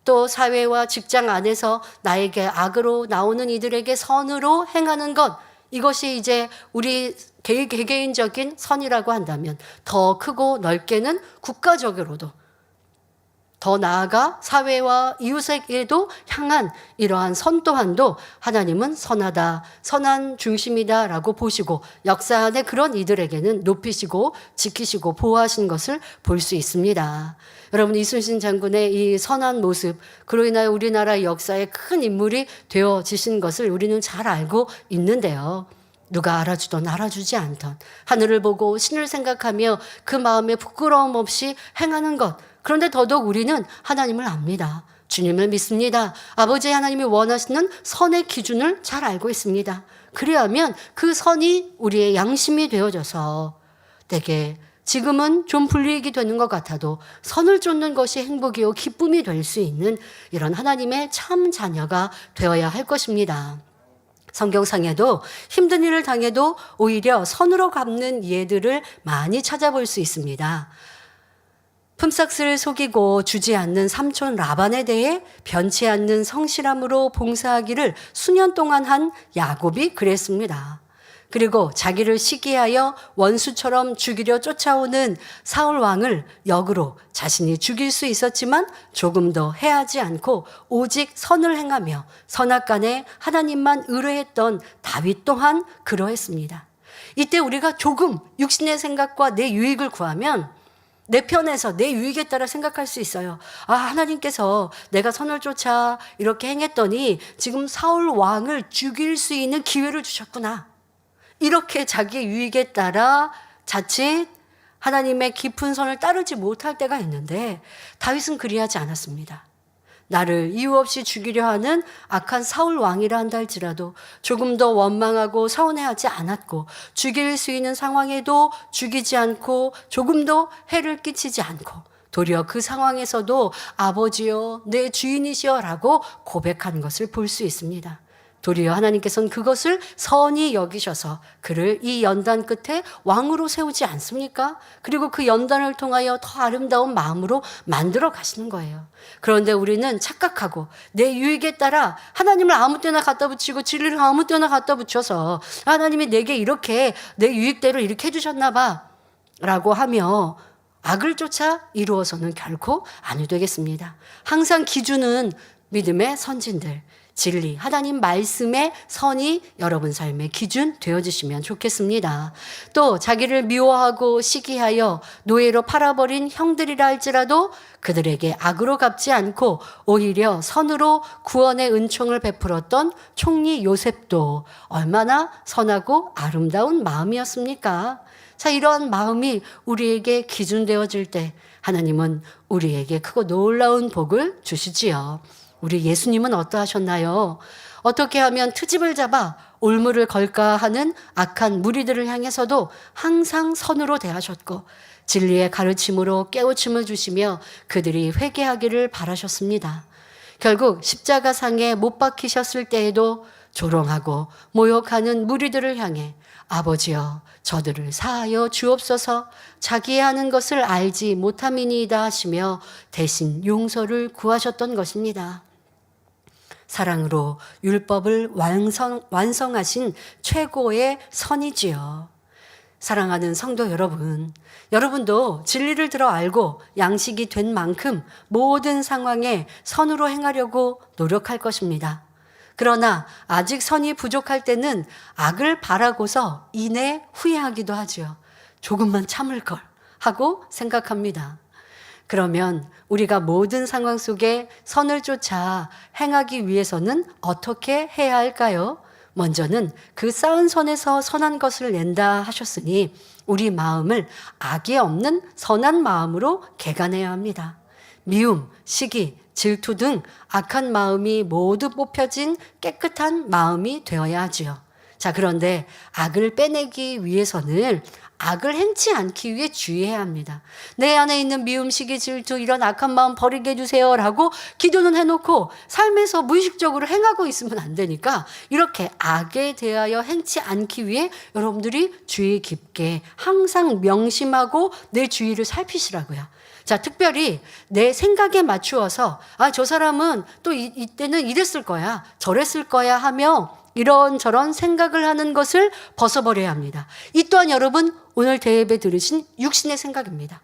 또 사회와 직장 안에서 나에게 악으로 나오는 이들에게 선으로 행하는 것, 이것이 이제 우리 개개인적인 선이라고 한다면 더 크고 넓게는 국가적으로도 더 나아가 사회와 이웃에게도 향한 이러한 선 또한도 하나님은 선하다, 선한 중심이다라고 보시고 역사 안에 그런 이들에게는 높이시고 지키시고 보호하신 것을 볼 수 있습니다. 여러분, 이순신 장군의 이 선한 모습, 그로 인하여 우리나라 역사의 큰 인물이 되어지신 것을 우리는 잘 알고 있는데요. 누가 알아주던 알아주지 않던 하늘을 보고 신을 생각하며 그 마음에 부끄러움 없이 행하는 것. 그런데 더더욱 우리는 하나님을 압니다. 주님을 믿습니다. 아버지 하나님이 원하시는 선의 기준을 잘 알고 있습니다. 그리하면 그 선이 우리의 양심이 되어져서 때게 지금은 좀 불리익이 되는 것 같아도 선을 쫓는 것이 행복이요 기쁨이 될 수 있는 이런 하나님의 참 자녀가 되어야 할 것입니다. 성경상에도 힘든 일을 당해도 오히려 선으로 갚는 예들을 많이 찾아볼 수 있습니다. 품삯을 속이고 주지 않는 삼촌 라반에 대해 변치 않는 성실함으로 봉사하기를 수년 동안 한 야곱이 그랬습니다. 그리고 자기를 시기하여 원수처럼 죽이려 쫓아오는 사울 왕을 역으로 자신이 죽일 수 있었지만 조금도 해하지 않고 오직 선을 행하며 선악간에 하나님만 의뢰했던 다윗 또한 그러했습니다. 이때 우리가 조금 육신의 생각과 내 유익을 구하면 내 편에서 내 유익에 따라 생각할 수 있어요. 아, 하나님께서 내가 선을 쫓아 이렇게 행했더니 지금 사울 왕을 죽일 수 있는 기회를 주셨구나. 이렇게 자기의 유익에 따라 자칫 하나님의 깊은 선을 따르지 못할 때가 있는데 다윗은 그리하지 않았습니다. 나를 이유 없이 죽이려 하는 악한 사울 왕이라 한다 할지라도 조금 더 원망하고 서운해하지 않았고 죽일 수 있는 상황에도 죽이지 않고 조금도 해를 끼치지 않고 도리어 그 상황에서도 아버지여 내 주인이시여 라고 고백한 것을 볼 수 있습니다. 도리어 하나님께서는 그것을 선히 여기셔서 그를 이 연단 끝에 왕으로 세우지 않습니까? 그리고 그 연단을 통하여 더 아름다운 마음으로 만들어 가시는 거예요. 그런데 우리는 착각하고 내 유익에 따라 하나님을 아무 때나 갖다 붙이고 진리를 아무 때나 갖다 붙여서 하나님이 내게 이렇게 내 유익대로 이렇게 해주셨나 봐 라고 하며 악을 쫓아 이루어서는 결코 아니 되겠습니다. 항상 기준은 믿음의 선진들, 진리, 하나님 말씀의 선이 여러분 삶의 기준 되어주시면 좋겠습니다. 또 자기를 미워하고 시기하여 노예로 팔아버린 형들이라 할지라도 그들에게 악으로 갚지 않고 오히려 선으로 구원의 은총을 베풀었던 총리 요셉도 얼마나 선하고 아름다운 마음이었습니까? 자, 이러한 마음이 우리에게 기준되어질 때 하나님은 우리에게 크고 놀라운 복을 주시지요. 우리 예수님은 어떠하셨나요? 어떻게 하면 트집을 잡아 올무를 걸까 하는 악한 무리들을 향해서도 항상 선으로 대하셨고 진리의 가르침으로 깨우침을 주시며 그들이 회개하기를 바라셨습니다. 결국 십자가상에 못 박히셨을 때에도 조롱하고 모욕하는 무리들을 향해 아버지여 저들을 사하여 주옵소서 자기의 하는 것을 알지 못함이니이다 하시며 대신 용서를 구하셨던 것입니다. 사랑으로 율법을 완성하신 최고의 선이지요. 사랑하는 성도 여러분, 여러분도 진리를 들어 알고 양식이 된 만큼 모든 상황에 선으로 행하려고 노력할 것입니다. 그러나 아직 선이 부족할 때는 악을 바라고서 이내 후회하기도 하지요. 조금만 참을 걸 하고 생각합니다. 그러면 우리가 모든 상황 속에 선을 쫓아 행하기 위해서는 어떻게 해야 할까요? 먼저는 그 쌓은 선에서 선한 것을 낸다 하셨으니 우리 마음을 악이 없는 선한 마음으로 개간해야 합니다. 미움, 시기, 질투 등 악한 마음이 모두 뽑혀진 깨끗한 마음이 되어야 하지요. 자, 그런데 악을 빼내기 위해서는 악을 행치 않기 위해 주의해야 합니다. 내 안에 있는 미움, 시기, 질투 이런 악한 마음 버리게 해주세요라고 기도는 해놓고 삶에서 무의식적으로 행하고 있으면 안 되니까 이렇게 악에 대하여 행치 않기 위해 여러분들이 주의 깊게 항상 명심하고 내 주위를 살피시라고요. 자, 특별히 내 생각에 맞추어서 저 사람은 또 이때는 이랬을 거야 저랬을 거야 하며 이런저런 생각을 하는 것을 벗어버려야 합니다. 이 또한 여러분 오늘 대예배 들으신 육신의 생각입니다.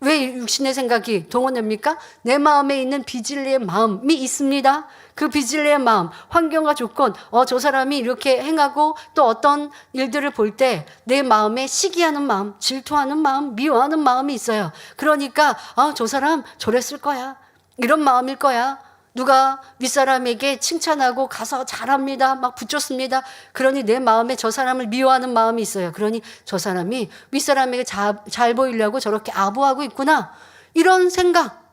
왜 육신의 생각이 동원됩니까? 내 마음에 있는 비진리의 마음이 있습니다. 그 비진리의 마음, 환경과 조건, 저 사람이 이렇게 행하고 또 어떤 일들을 볼 때 내 마음에 시기하는 마음, 질투하는 마음, 미워하는 마음이 있어요. 그러니까 저 사람 저랬을 거야. 이런 마음일 거야. 누가 윗사람에게 칭찬하고 가서 잘합니다. 막 붙였습니다. 그러니 내 마음에 저 사람을 미워하는 마음이 있어요. 그러니 저 사람이 윗사람에게 잘 보이려고 저렇게 아부하고 있구나. 이런 생각,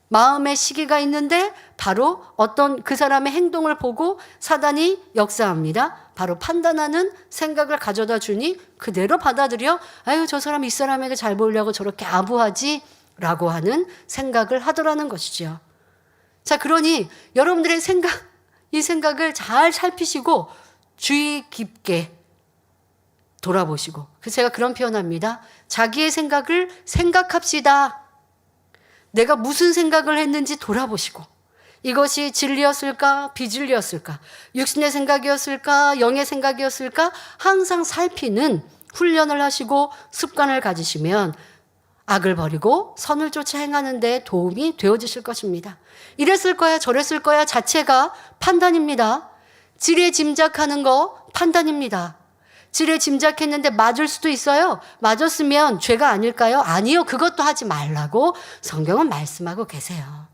마음의 시기가 있는데 바로 어떤 그 사람의 행동을 보고 사단이 역사합니다. 바로 판단하는 생각을 가져다 주니 그대로 받아들여 아유 저 사람 윗사람에게 잘 보이려고 저렇게 아부하지 라고 하는 생각을 하더라는 것이죠. 자, 그러니 여러분들의 이 생각을 잘 살피시고 주의 깊게 돌아보시고, 그래서 제가 그런 표현합니다. 자기의 생각을 생각합시다. 내가 무슨 생각을 했는지 돌아보시고, 이것이 진리였을까, 비진리였을까, 육신의 생각이었을까, 영의 생각이었을까, 항상 살피는 훈련을 하시고 습관을 가지시면 악을 버리고 선을 쫓아 행하는 데 도움이 되어지실 것입니다. 이랬을 거야 저랬을 거야 자체가 판단입니다. 지레 짐작하는 거 판단입니다. 지레 짐작했는데 맞을 수도 있어요. 맞았으면 죄가 아닐까요? 아니요. 그것도 하지 말라고 성경은 말씀하고 계세요.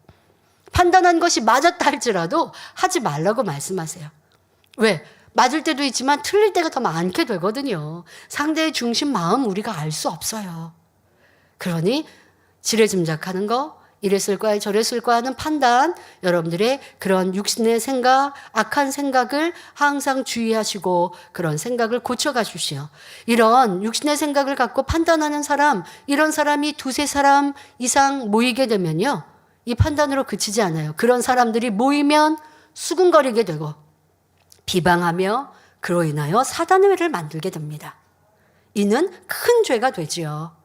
판단한 것이 맞았다 할지라도 하지 말라고 말씀하세요. 왜? 맞을 때도 있지만 틀릴 때가 더 많게 되거든요. 상대의 중심 마음 우리가 알 수 없어요. 그러니 지레 짐작하는 거, 이랬을 거야 저랬을 거야 하는 판단, 여러분들의 그런 육신의 생각, 악한 생각을 항상 주의하시고 그런 생각을 고쳐가 주시오. 이런 육신의 생각을 갖고 판단하는 사람, 이런 사람이 두세 사람 이상 모이게 되면요, 이 판단으로 그치지 않아요. 그런 사람들이 모이면 수군거리게 되고 비방하며 그로 인하여 사단의 회를 만들게 됩니다. 이는 큰 죄가 되지요.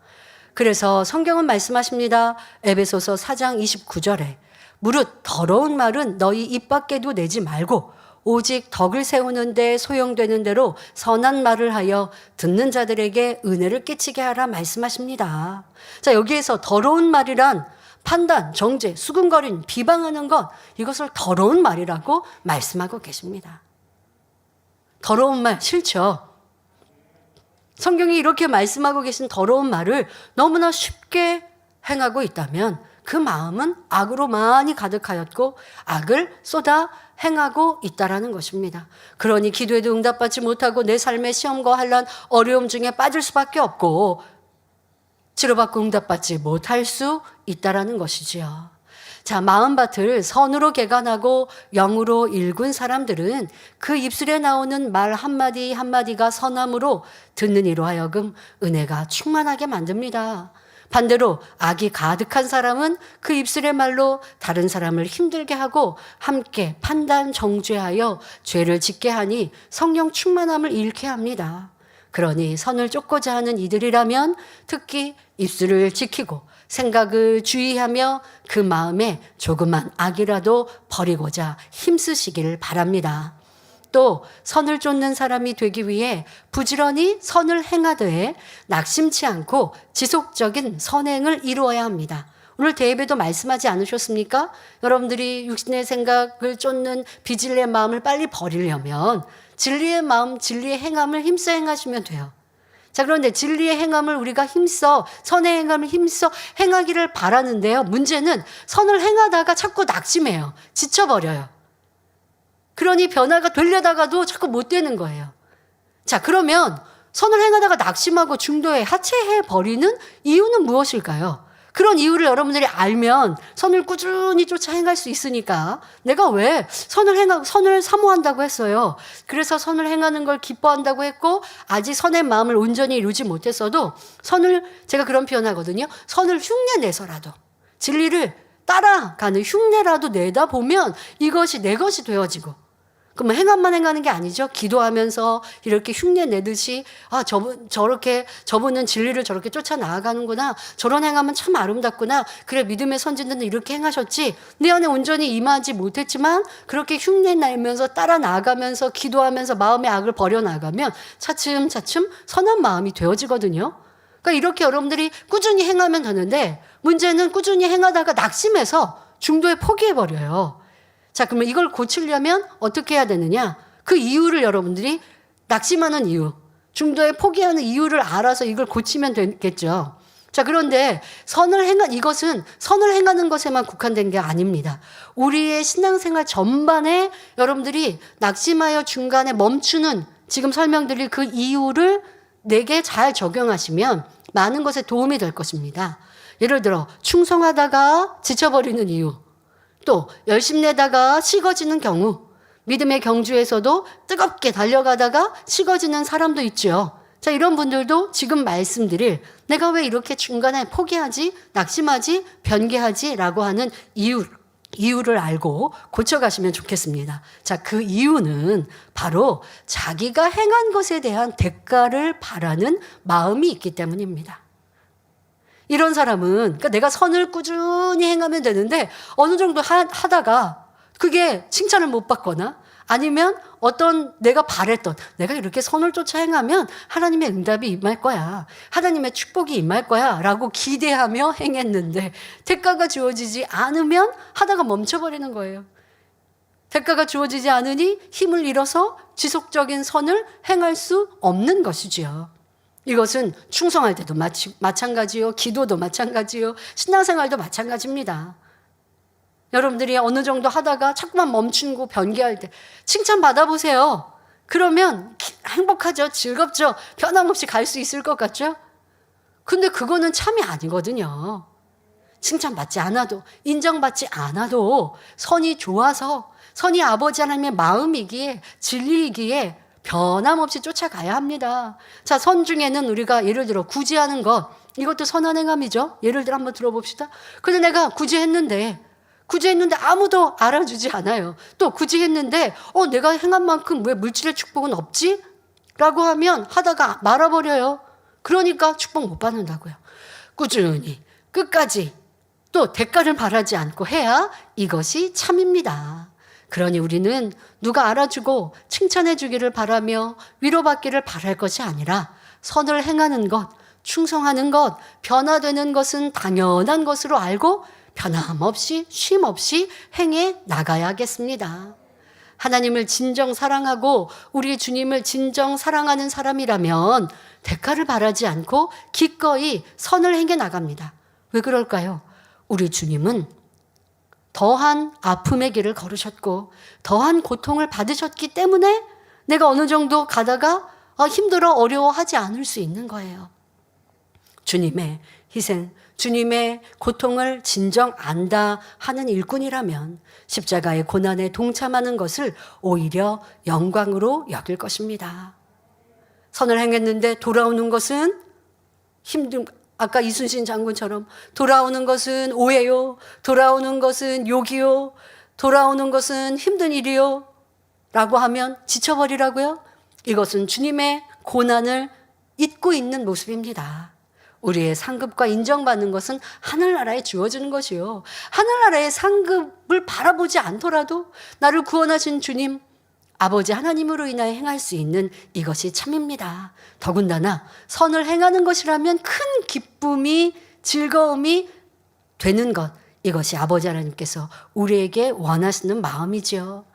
그래서 성경은 말씀하십니다. 에베소서 4장 29절에 무릇 더러운 말은 너희 입 밖에도 내지 말고 오직 덕을 세우는 데 소용되는 대로 선한 말을 하여 듣는 자들에게 은혜를 끼치게 하라 말씀하십니다. 자, 여기에서 더러운 말이란 판단, 정죄, 수군거림, 비방하는 것, 이것을 더러운 말이라고 말씀하고 계십니다. 더러운 말 싫죠? 성경이 이렇게 말씀하고 계신 더러운 말을 너무나 쉽게 행하고 있다면 그 마음은 악으로 많이 가득하였고 악을 쏟아 행하고 있다라는 것입니다. 그러니 기도에도 응답받지 못하고 내 삶의 시험과 환난, 어려움 중에 빠질 수밖에 없고 치료받고 응답받지 못할 수 있다라는 것이지요. 자, 마음밭을 선으로 개간하고 영으로 일군 사람들은 그 입술에 나오는 말 한마디 한마디가 선함으로 듣는 이로 하여금 은혜가 충만하게 만듭니다. 반대로 악이 가득한 사람은 그 입술의 말로 다른 사람을 힘들게 하고 함께 판단 정죄하여 죄를 짓게 하니 성령 충만함을 잃게 합니다. 그러니 선을 쫓고자 하는 이들이라면 특히 입술을 지키고 생각을 주의하며 그 마음에 조그만 악이라도 버리고자 힘쓰시길 바랍니다. 또 선을 쫓는 사람이 되기 위해 부지런히 선을 행하되 낙심치 않고 지속적인 선행을 이루어야 합니다. 오늘 대예배도 말씀하지 않으셨습니까? 여러분들이 육신의 생각을 쫓는 비진리의 마음을 빨리 버리려면 진리의 마음, 진리의 행함을 힘써 행하시면 돼요. 자, 그런데 진리의 행함을 우리가 힘써, 선의 행함을 힘써 행하기를 바라는데요. 문제는 선을 행하다가 자꾸 낙심해요. 지쳐버려요. 그러니 변화가 되려다가도 자꾸 못 되는 거예요. 자, 그러면 선을 행하다가 낙심하고 중도에 하체해버리는 이유는 무엇일까요? 그런 이유를 여러분들이 알면 선을 꾸준히 쫓아 행할 수 있으니까 내가 왜 선을 사모한다고 했어요. 그래서 선을 행하는 걸 기뻐한다고 했고 아직 선의 마음을 온전히 이루지 못했어도 제가 그런 표현하거든요. 선을 흉내내서라도 진리를 따라가는 흉내라도 내다 보면 이것이 내 것이 되어지고 그러면 행함만 행하는 게 아니죠. 기도하면서 이렇게 흉내 내듯이 저분은 진리를 저렇게 쫓아 나아가는구나. 저런 행함은 참 아름답구나. 그래 믿음의 선진들은 이렇게 행하셨지. 내 안에 온전히 임하지 못했지만 그렇게 흉내 내면서 따라 나아가면서 기도하면서 마음의 악을 버려나가면 차츰차츰 선한 마음이 되어지거든요. 그러니까 이렇게 여러분들이 꾸준히 행하면 되는데 문제는 꾸준히 행하다가 낙심해서 중도에 포기해버려요. 자, 그러면 이걸 고치려면 어떻게 해야 되느냐? 그 이유를 여러분들이 낙심하는 이유, 중도에 포기하는 이유를 알아서 이걸 고치면 되겠죠. 자, 그런데 이것은 선을 행하는 것에만 국한된 게 아닙니다. 우리의 신앙생활 전반에 여러분들이 낙심하여 중간에 멈추는 지금 설명드릴 그 이유를 내게 잘 적용하시면 많은 것에 도움이 될 것입니다. 예를 들어 충성하다가 지쳐버리는 이유, 또 열심내다가 식어지는 경우, 믿음의 경주에서도 뜨겁게 달려가다가 식어지는 사람도 있죠. 자, 이런 분들도 지금 말씀드릴 내가 왜 이렇게 중간에 포기하지, 낙심하지, 변개하지 라고 하는 이유를 알고 고쳐가시면 좋겠습니다. 자, 그 이유는 바로 자기가 행한 것에 대한 대가를 바라는 마음이 있기 때문입니다. 이런 사람은 그러니까 내가 선을 꾸준히 행하면 되는데 어느 정도 하다가 그게 칭찬을 못 받거나 아니면 어떤 내가 바랬던 내가 이렇게 선을 쫓아 행하면 하나님의 응답이 임할 거야. 하나님의 축복이 임할 거야 라고 기대하며 행했는데 대가가 주어지지 않으면 하다가 멈춰버리는 거예요. 대가가 주어지지 않으니 힘을 잃어서 지속적인 선을 행할 수 없는 것이지요. 이것은 충성할 때도 마찬가지요. 기도도 마찬가지요. 신앙생활도 마찬가지입니다. 여러분들이 어느 정도 하다가 자꾸만 멈추고 변개할 때 칭찬 받아보세요. 그러면 행복하죠. 즐겁죠. 변함없이 갈 수 있을 것 같죠? 근데 그거는 참이 아니거든요. 칭찬받지 않아도 인정받지 않아도 선이 좋아서 선이 아버지 하나님의 마음이기에 진리이기에 변함없이 쫓아가야 합니다. 자, 선 중에는 우리가 예를 들어 구제하는 것, 이것도 선한 행함이죠. 예를 들어 한번 들어봅시다. 근데 내가 구제했는데 아무도 알아주지 않아요. 또 구제했는데 내가 행한 만큼 왜 물질의 축복은 없지? 라고 하면 하다가 말아버려요. 그러니까 축복 못 받는다고요. 꾸준히 끝까지 또 대가를 바라지 않고 해야 이것이 참입니다. 그러니 우리는 누가 알아주고 칭찬해 주기를 바라며 위로받기를 바랄 것이 아니라 선을 행하는 것, 충성하는 것, 변화되는 것은 당연한 것으로 알고 변함없이 쉼없이 행해 나가야겠습니다. 하나님을 진정 사랑하고 우리 주님을 진정 사랑하는 사람이라면 대가를 바라지 않고 기꺼이 선을 행해 나갑니다. 왜 그럴까요? 우리 주님은 더한 아픔의 길을 걸으셨고 더한 고통을 받으셨기 때문에 내가 어느 정도 가다가 힘들어 어려워하지 않을 수 있는 거예요. 주님의 희생, 주님의 고통을 진정 안다 하는 일꾼이라면 십자가의 고난에 동참하는 것을 오히려 영광으로 여길 것입니다. 선을 행했는데 돌아오는 것은 아까 이순신 장군처럼 돌아오는 것은 오해요, 돌아오는 것은 욕이요, 돌아오는 것은 힘든 일이요 라고 하면 지쳐버리라고요? 이것은 주님의 고난을 잊고 있는 모습입니다. 우리의 상급과 인정받는 것은 하늘나라에 주어지는 것이요. 하늘나라의 상급을 바라보지 않더라도 나를 구원하신 주님, 아버지 하나님으로 인하여 행할 수 있는 이것이 참입니다. 더군다나 선을 행하는 것이라면 큰 기쁨이, 즐거움이 되는 것, 이것이 아버지 하나님께서 우리에게 원하시는 마음이죠.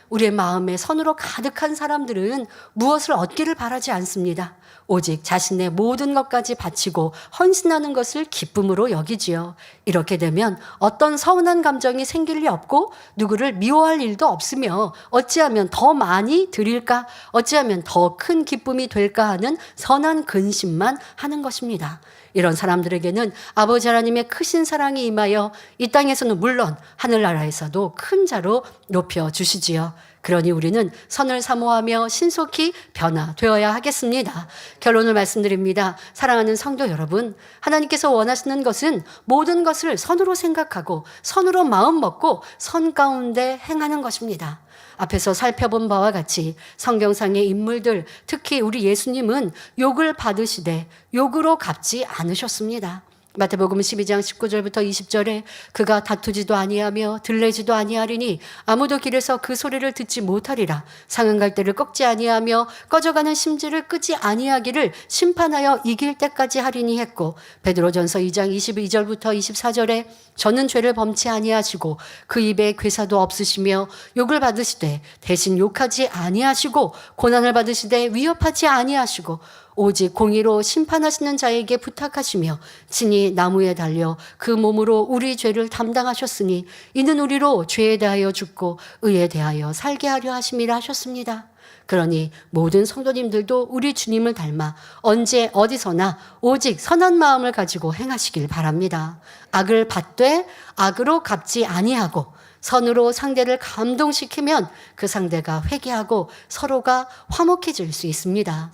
우리의 마음에 선으로 가득한 사람들은 무엇을 얻기를 바라지 않습니다. 오직 자신의 모든 것까지 바치고 헌신하는 것을 기쁨으로 여기지요. 이렇게 되면 어떤 서운한 감정이 생길 리 없고 누구를 미워할 일도 없으며 어찌하면 더 많이 드릴까, 어찌하면 더 큰 기쁨이 될까 하는 선한 근심만 하는 것입니다. 이런 사람들에게는 아버지 하나님의 크신 사랑이 임하여 이 땅에서는 물론 하늘나라에서도 큰 자로 높여주시지요. 그러니 우리는 선을 사모하며 신속히 변화되어야 하겠습니다. 결론을 말씀드립니다. 사랑하는 성도 여러분, 하나님께서 원하시는 것은 모든 것을 선으로 생각하고 선으로 마음 먹고 선 가운데 행하는 것입니다. 앞에서 살펴본 바와 같이 성경상의 인물들, 특히 우리 예수님은 욕을 받으시되 욕으로 갚지 않으셨습니다. 마태복음 12장 19절부터 20절에 그가 다투지도 아니하며 들레지도 아니하리니 아무도 길에서 그 소리를 듣지 못하리라. 상은 갈대를 꺾지 아니하며 꺼져가는 심지를 끄지 아니하기를 심판하여 이길 때까지 하리니 했고, 베드로전서 2장 22절부터 24절에 저는 죄를 범치 아니하시고 그 입에 괴사도 없으시며 욕을 받으시되 대신 욕하지 아니하시고 고난을 받으시되 위협하지 아니하시고 오직 공의로 심판하시는 자에게 부탁하시며 친히 나무에 달려 그 몸으로 우리 죄를 담당하셨으니 이는 우리로 죄에 대하여 죽고 의에 대하여 살게 하려 하심이라 하셨습니다. 그러니 모든 성도님들도 우리 주님을 닮아 언제 어디서나 오직 선한 마음을 가지고 행하시길 바랍니다. 악을 받되 악으로 갚지 아니하고 선으로 상대를 감동시키면 그 상대가 회개하고 서로가 화목해질 수 있습니다.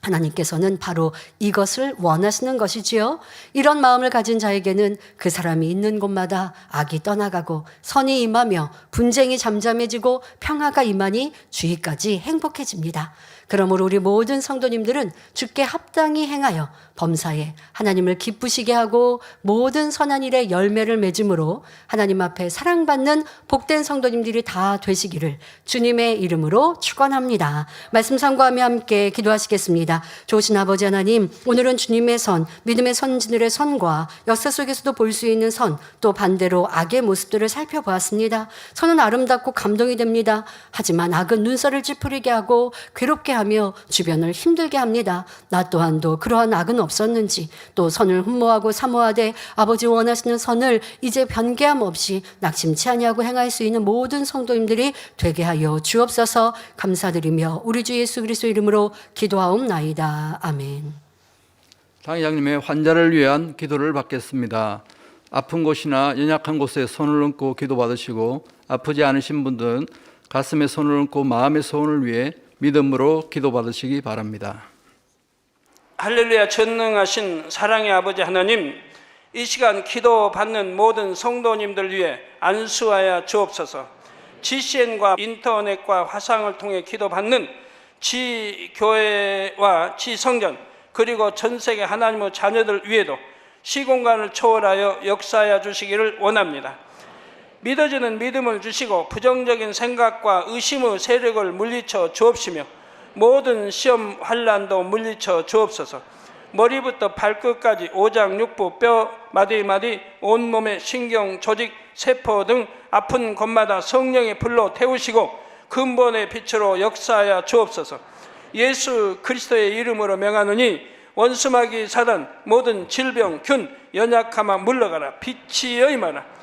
하나님께서는 바로 이것을 원하시는 것이지요. 이런 마음을 가진 자에게는 그 사람이 있는 곳마다 악이 떠나가고 선이 임하며 분쟁이 잠잠해지고 평화가 임하니 주의까지 행복해집니다. 그러므로 우리 모든 성도님들은 주께 합당히 행하여 범사에 하나님을 기쁘시게 하고 모든 선한 일에 열매를 맺음으로 하나님 앞에 사랑받는 복된 성도님들이 다 되시기를 주님의 이름으로 축원합니다. 말씀 상고하며 함께 기도하시겠습니다. 좋으신 아버지 하나님, 오늘은 주님의 선, 믿음의 선진들의 선과 역사 속에서도 볼 수 있는 선, 또 반대로 악의 모습들을 살펴보았습니다. 선은 아름답고 감동이 됩니다. 하지만 악은 눈살을 찌푸리게 하고 괴롭게 하며 주변을 힘들게 합니다. 나 또한도 그러한 악은 없었는지, 또 선을 흠모하고 사모하되 아버지 원하시는 선을 이제 변개함 없이 낙심치 아니하고 행할 수 있는 모든 성도님들이 되게 하여 주옵소서. 감사드리며 우리 주 예수 그리스도 이름으로 기도하옵나이다. 아멘. 당회장님의 환자를 위한 기도를 받겠습니다. 아픈 곳이나 연약한 곳에 손을 얹고 기도받으시고, 아프지 않으신 분들은 가슴에 손을 얹고 마음의 소원을 위해 믿음으로 기도받으시기 바랍니다. 할렐루야. 전능하신 사랑의 아버지 하나님, 이 시간 기도받는 모든 성도님들 위해 안수하여 주옵소서. GCN과 인터넷과 화상을 통해 기도받는 지교회와 지성전, 그리고 전 세계 하나님의 자녀들 위에도 시공간을 초월하여 역사하여 주시기를 원합니다. 믿어지는 믿음을 주시고 부정적인 생각과 의심의 세력을 물리쳐 주옵시며 모든 시험 환난도 물리쳐 주옵소서. 머리부터 발끝까지 오장육부 뼈 마디마디 온몸의 신경 조직 세포 등 아픈 곳마다 성령의 불로 태우시고 근본의 빛으로 역사하여 주옵소서. 예수 그리스도의 이름으로 명하노니 원수마귀 사단 모든 질병 균 연약함아 물러가라. 빛이여 임하라.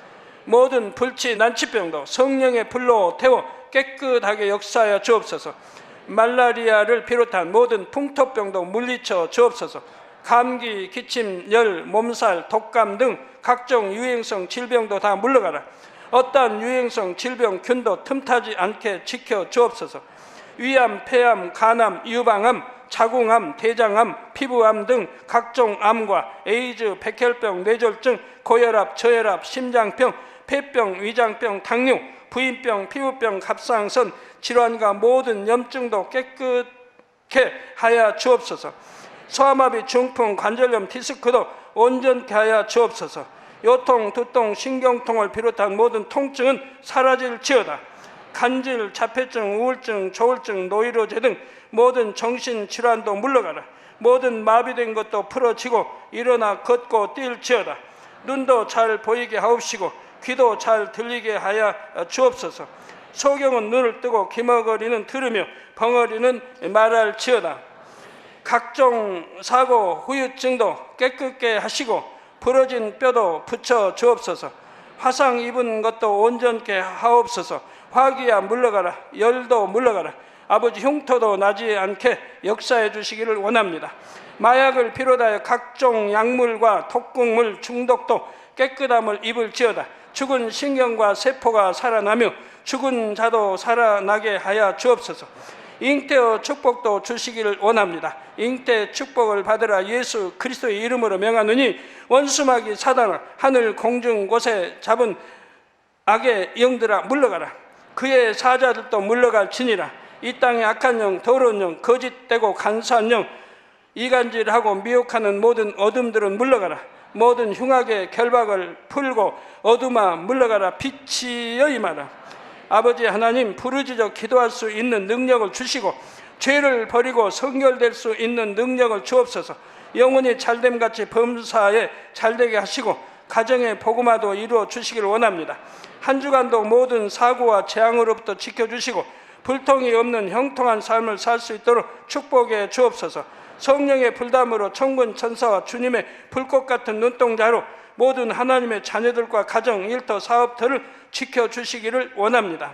모든 불치 난치병도 성령의 불로 태워 깨끗하게 역사하여 주옵소서. 말라리아를 비롯한 모든 풍토병도 물리쳐 주옵소서. 감기, 기침, 열, 몸살, 독감 등 각종 유행성 질병도 다 물러가라. 어떠한 유행성 질병 균도 틈타지 않게 지켜 주옵소서. 위암, 폐암, 간암, 유방암, 자궁암, 대장암, 피부암 등 각종 암과 에이즈, 백혈병, 뇌졸중, 고혈압, 저혈압, 심장병, 폐병, 위장병, 당뇨, 부인병, 피부병, 갑상선 질환과 모든 염증도 깨끗게 하여 주옵소서. 소아마비, 중풍, 관절염, 디스크도 온전케 하여 주옵소서. 요통, 두통, 신경통을 비롯한 모든 통증은 사라질지어다. 간질, 자폐증, 우울증, 조울증, 노이로제 등 모든 정신질환도 물러가라. 모든 마비된 것도 풀어지고 일어나 걷고 뛸지어다. 눈도 잘 보이게 하옵시고 귀도 잘 들리게 하여 주옵소서. 소경은 눈을 뜨고 기머거리는 들으며 벙어리는 말할지어다. 각종 사고, 후유증도 깨끗게 하시고 부러진 뼈도 붙여 주옵소서. 화상 입은 것도 온전케 하옵소서. 화기야 물러가라. 열도 물러가라. 아버지 흉터도 나지 않게 역사해 주시기를 원합니다. 마약을 비롯하여 각종 약물과 독극물 중독도 깨끗함을 입을지어다. 죽은 신경과 세포가 살아나며 죽은 자도 살아나게 하여 주옵소서. 잉태의 축복도 주시기를 원합니다. 잉태 축복을 받으라. 예수 그리스도의 이름으로 명하노니 원수마귀 사단아 하늘 공중 곳에 잡은 악의 영들아 물러가라. 그의 사자들도 물러갈지니라. 이 땅의 악한 영, 더러운 영, 거짓되고 간사한 영, 이간질하고 미혹하는 모든 어둠들은 물러가라. 모든 흉악의 결박을 풀고 어둠아 물러가라 빛이여 임하라. 아버지 하나님, 부르짖어 기도할 수 있는 능력을 주시고 죄를 버리고 성결될 수 있는 능력을 주옵소서. 영혼이 잘됨같이 범사에 잘되게 하시고 가정의 복음화도 이루어 주시기를 원합니다. 한 주간도 모든 사고와 재앙으로부터 지켜주시고 불통이 없는 형통한 삶을 살 수 있도록 축복해 주옵소서. 성령의 불담으로 천군 천사와 주님의 불꽃 같은 눈동자로 모든 하나님의 자녀들과 가정, 일터, 사업터를 지켜주시기를 원합니다.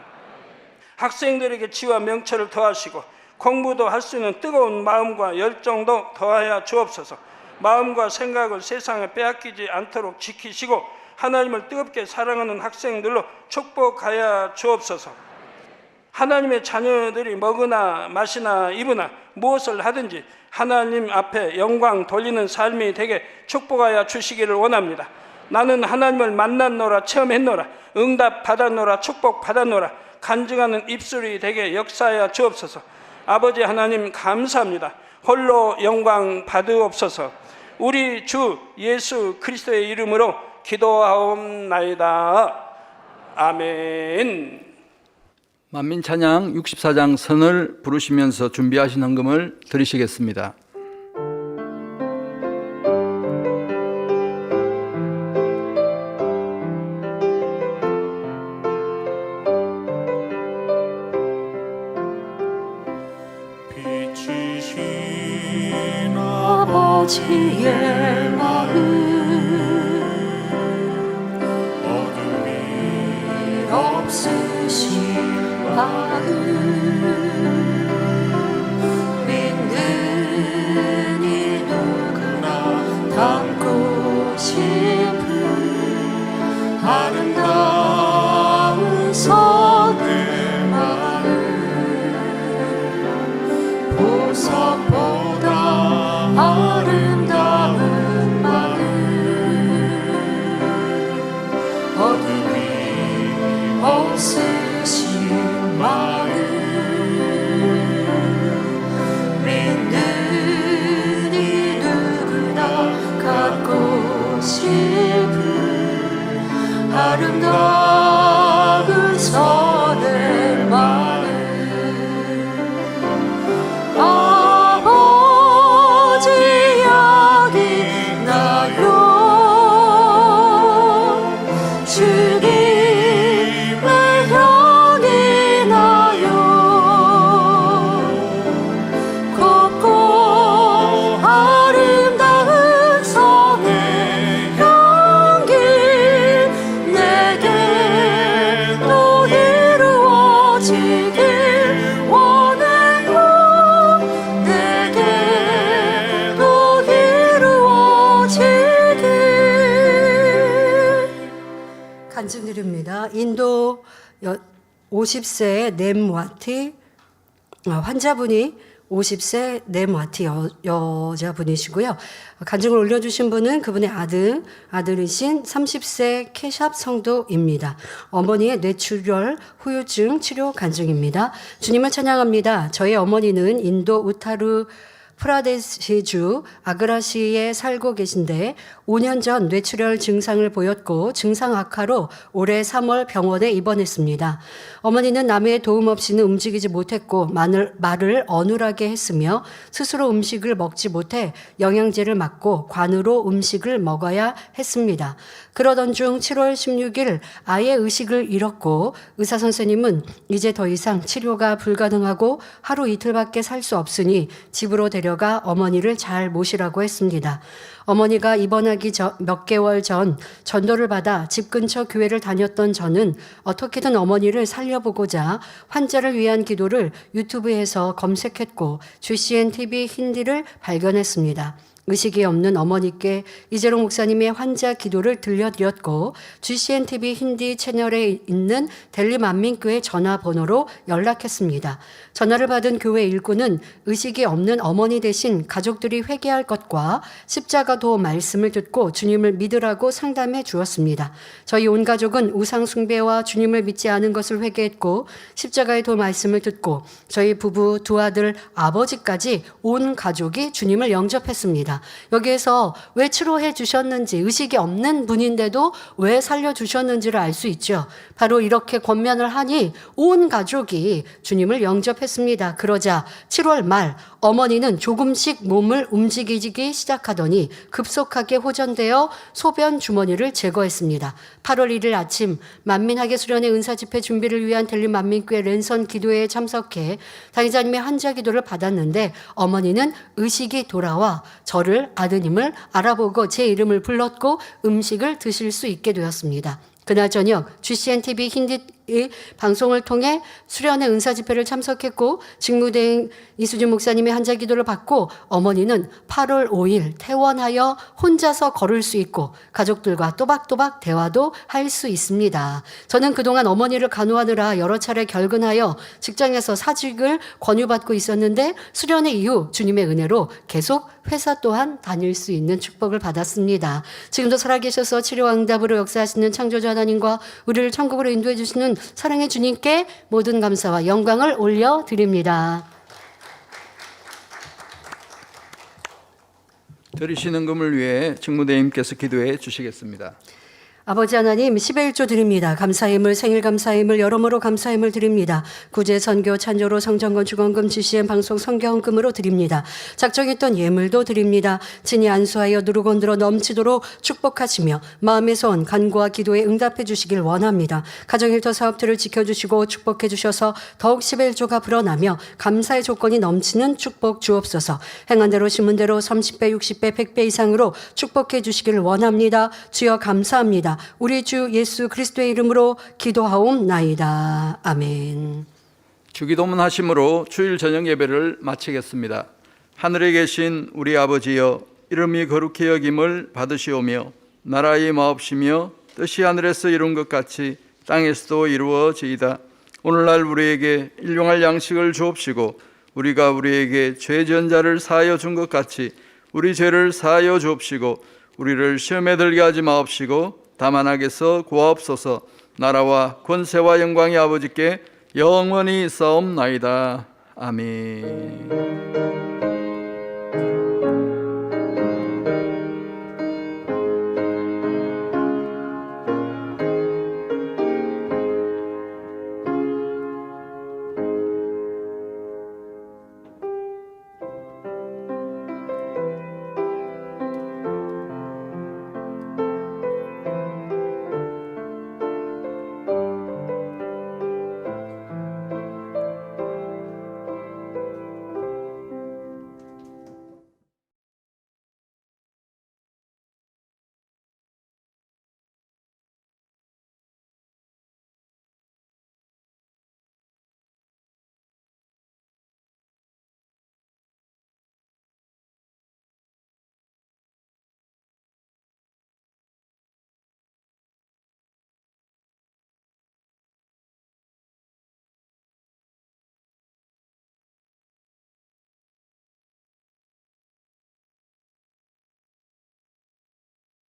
학생들에게 지와 명철을 더하시고 공부도 할 수 있는 뜨거운 마음과 열정도 더하여 주옵소서. 마음과 생각을 세상에 빼앗기지 않도록 지키시고 하나님을 뜨겁게 사랑하는 학생들로 축복하여 주옵소서. 하나님의 자녀들이 먹으나 마시나 입으나 무엇을 하든지 하나님 앞에 영광 돌리는 삶이 되게 축복하여 주시기를 원합니다. 나는 하나님을 만났노라, 체험했노라, 응답 받았노라, 축복 받았노라, 간증하는 입술이 되게 역사하여 주옵소서. 아버지 하나님 감사합니다. 홀로 영광 받으옵소서. 우리 주 예수 그리스도의 이름으로 기도하옵나이다. 아멘. 만민 찬양 64장 선을 부르시면서 준비하신 헌금을 드리시겠습니다. 빛이신 아버지의 마음 어둠이 없으신 마음 믿는 이 누구나 담고 싶은 아름다운 선의 마음 보석보다 아름다운 마음 어둠이 없으신 마음 믿는 이 누구나 갖고 싶은 아름다운 선의 마음 아버지 여기 나요 주님을 향해 나요 곱고 아름다운 선의 향기 내게도 이루어지길 원해요 내게도 이루어지길 간증드립니다. 인도 50세 넴와티 환자분이 50세 넴와티 여자분이시고요. 간증을 올려주신 분은 그분의 아들이신 30세 케샵 성도입니다. 어머니의 뇌출혈 후유증 치료 간증입니다. 주님을 찬양합니다. 저희 어머니는 인도 우타르 프라데시주 아그라시에 살고 계신데 5년 전 뇌출혈 증상을 보였고 증상 악화로 올해 3월 병원에 입원했습니다. 어머니는 남의 도움 없이는 움직이지 못했고 말을 어눌하게 했으며 스스로 음식을 먹지 못해 영양제를 맞고 관으로 음식을 먹어야 했습니다. 그러던 중 7월 16일 아예 의식을 잃었고 의사 선생님은 이제 더 이상 치료가 불가능하고 하루 이틀밖에 살 수 없으니 집으로 데려가 어머니를 잘 모시라고 했습니다. 어머니가 입원하기 몇 개월 전 전도를 받아 집 근처 교회를 다녔던 저는 어떻게든 어머니를 살려보고자 환자를 위한 기도를 유튜브에서 검색했고 GCN-TV 힌디를 발견했습니다. 의식이 없는 어머니께 이재롱 목사님의 환자 기도를 들려드렸고 GCN-TV 힌디 채널에 있는 델리 만민교회 전화번호로 연락했습니다. 전화를 받은 교회 일꾼은 의식이 없는 어머니 대신 가족들이 회개할 것과 십자가도 말씀을 듣고 주님을 믿으라고 상담해 주었습니다. 저희 온 가족은 우상 숭배와 주님을 믿지 않은 것을 회개했고 십자가의 도 말씀을 듣고 저희 부부 두 아들 아버지까지 온 가족이 주님을 영접했습니다. 되었습니다. 여기에서 왜 치료해 주셨는지, 의식이 없는 분인데도 왜 살려주셨는지를 알 수 있죠. 바로 이렇게 권면을 하니 온 가족이 주님을 영접했습니다. 그러자 7월 말 어머니는 조금씩 몸을 움직이기 시작하더니 급속하게 호전되어 소변 주머니를 제거했습니다. 8월 1일 아침 만민학예 수련회 은사집회 준비를 위한 델림 만민교회 랜선 기도회에 참석해 당회자님의 환자 기도를 받았는데 어머니는 의식이 돌아와 저를, 아드님을 알아보고 제 이름을 불렀고 음식을 드실 수 있게 되었습니다. 그날 저녁 GCN-TV 힌디 방송을 통해 수련회 은사집회를 참석했고 직무대행 이수진 목사님의 환자 기도를 받고 어머니는 8월 5일 퇴원하여 혼자서 걸을 수 있고 가족들과 또박또박 대화도 할 수 있습니다. 저는 그동안 어머니를 간호하느라 여러 차례 결근하여 직장에서 사직을 권유받고 있었는데 수련회 이후 주님의 은혜로 계속 회사 또한 다닐 수 있는 축복을 받았습니다. 지금도 살아계셔서 치료 응답으로 역사하시는 창조주 하나님과 우리를 천국으로 인도해 주시는 사랑의 주님께 모든 감사와 영광을 올려드립니다. 들으시는 금을 위해 직무대행께서 기도해 주시겠습니다. 아버지 하나님 11조 드립니다. 감사임을 생일 감사임을 여러모로 감사임을 드립니다. 구제 선교 찬조로 성전건 주건금 GCN 방송 성경금으로 드립니다. 작정했던 예물도 드립니다. 친히 안수하여 누르곤들어 넘치도록 축복하시며 마음의 소원 간구와 기도에 응답해 주시길 원합니다. 가정일터 사업들을 지켜주시고 축복해 주셔서 더욱 11조가 불어나며 감사의 조건이 넘치는 축복 주옵소서. 행한 대로 심은 대로 30배 60배 100배 이상으로 축복해 주시길 원합니다. 주여 감사합니다. 우리 주 예수 그리스도의 이름으로 기도하옵나이다. 아멘. 주기도문 하심으로 주일 저녁 예배를 마치겠습니다. 하늘에 계신 우리 아버지여, 이름이 거룩히 여김을 받으시오며 나라의 마옵시며 뜻이 하늘에서 이룬 것 같이 땅에서도 이루어지이다. 오늘날 우리에게 일용할 양식을 주옵시고 우리가 우리에게 죄 지은 자를 사하여 준 것 같이 우리 죄를 사하여 주옵시고 우리를 시험에 들게 하지 마옵시고 다만 악에서 구하옵소서. 나라와 권세와 영광이 아버지께 영원히 있사옵나이다. 아멘.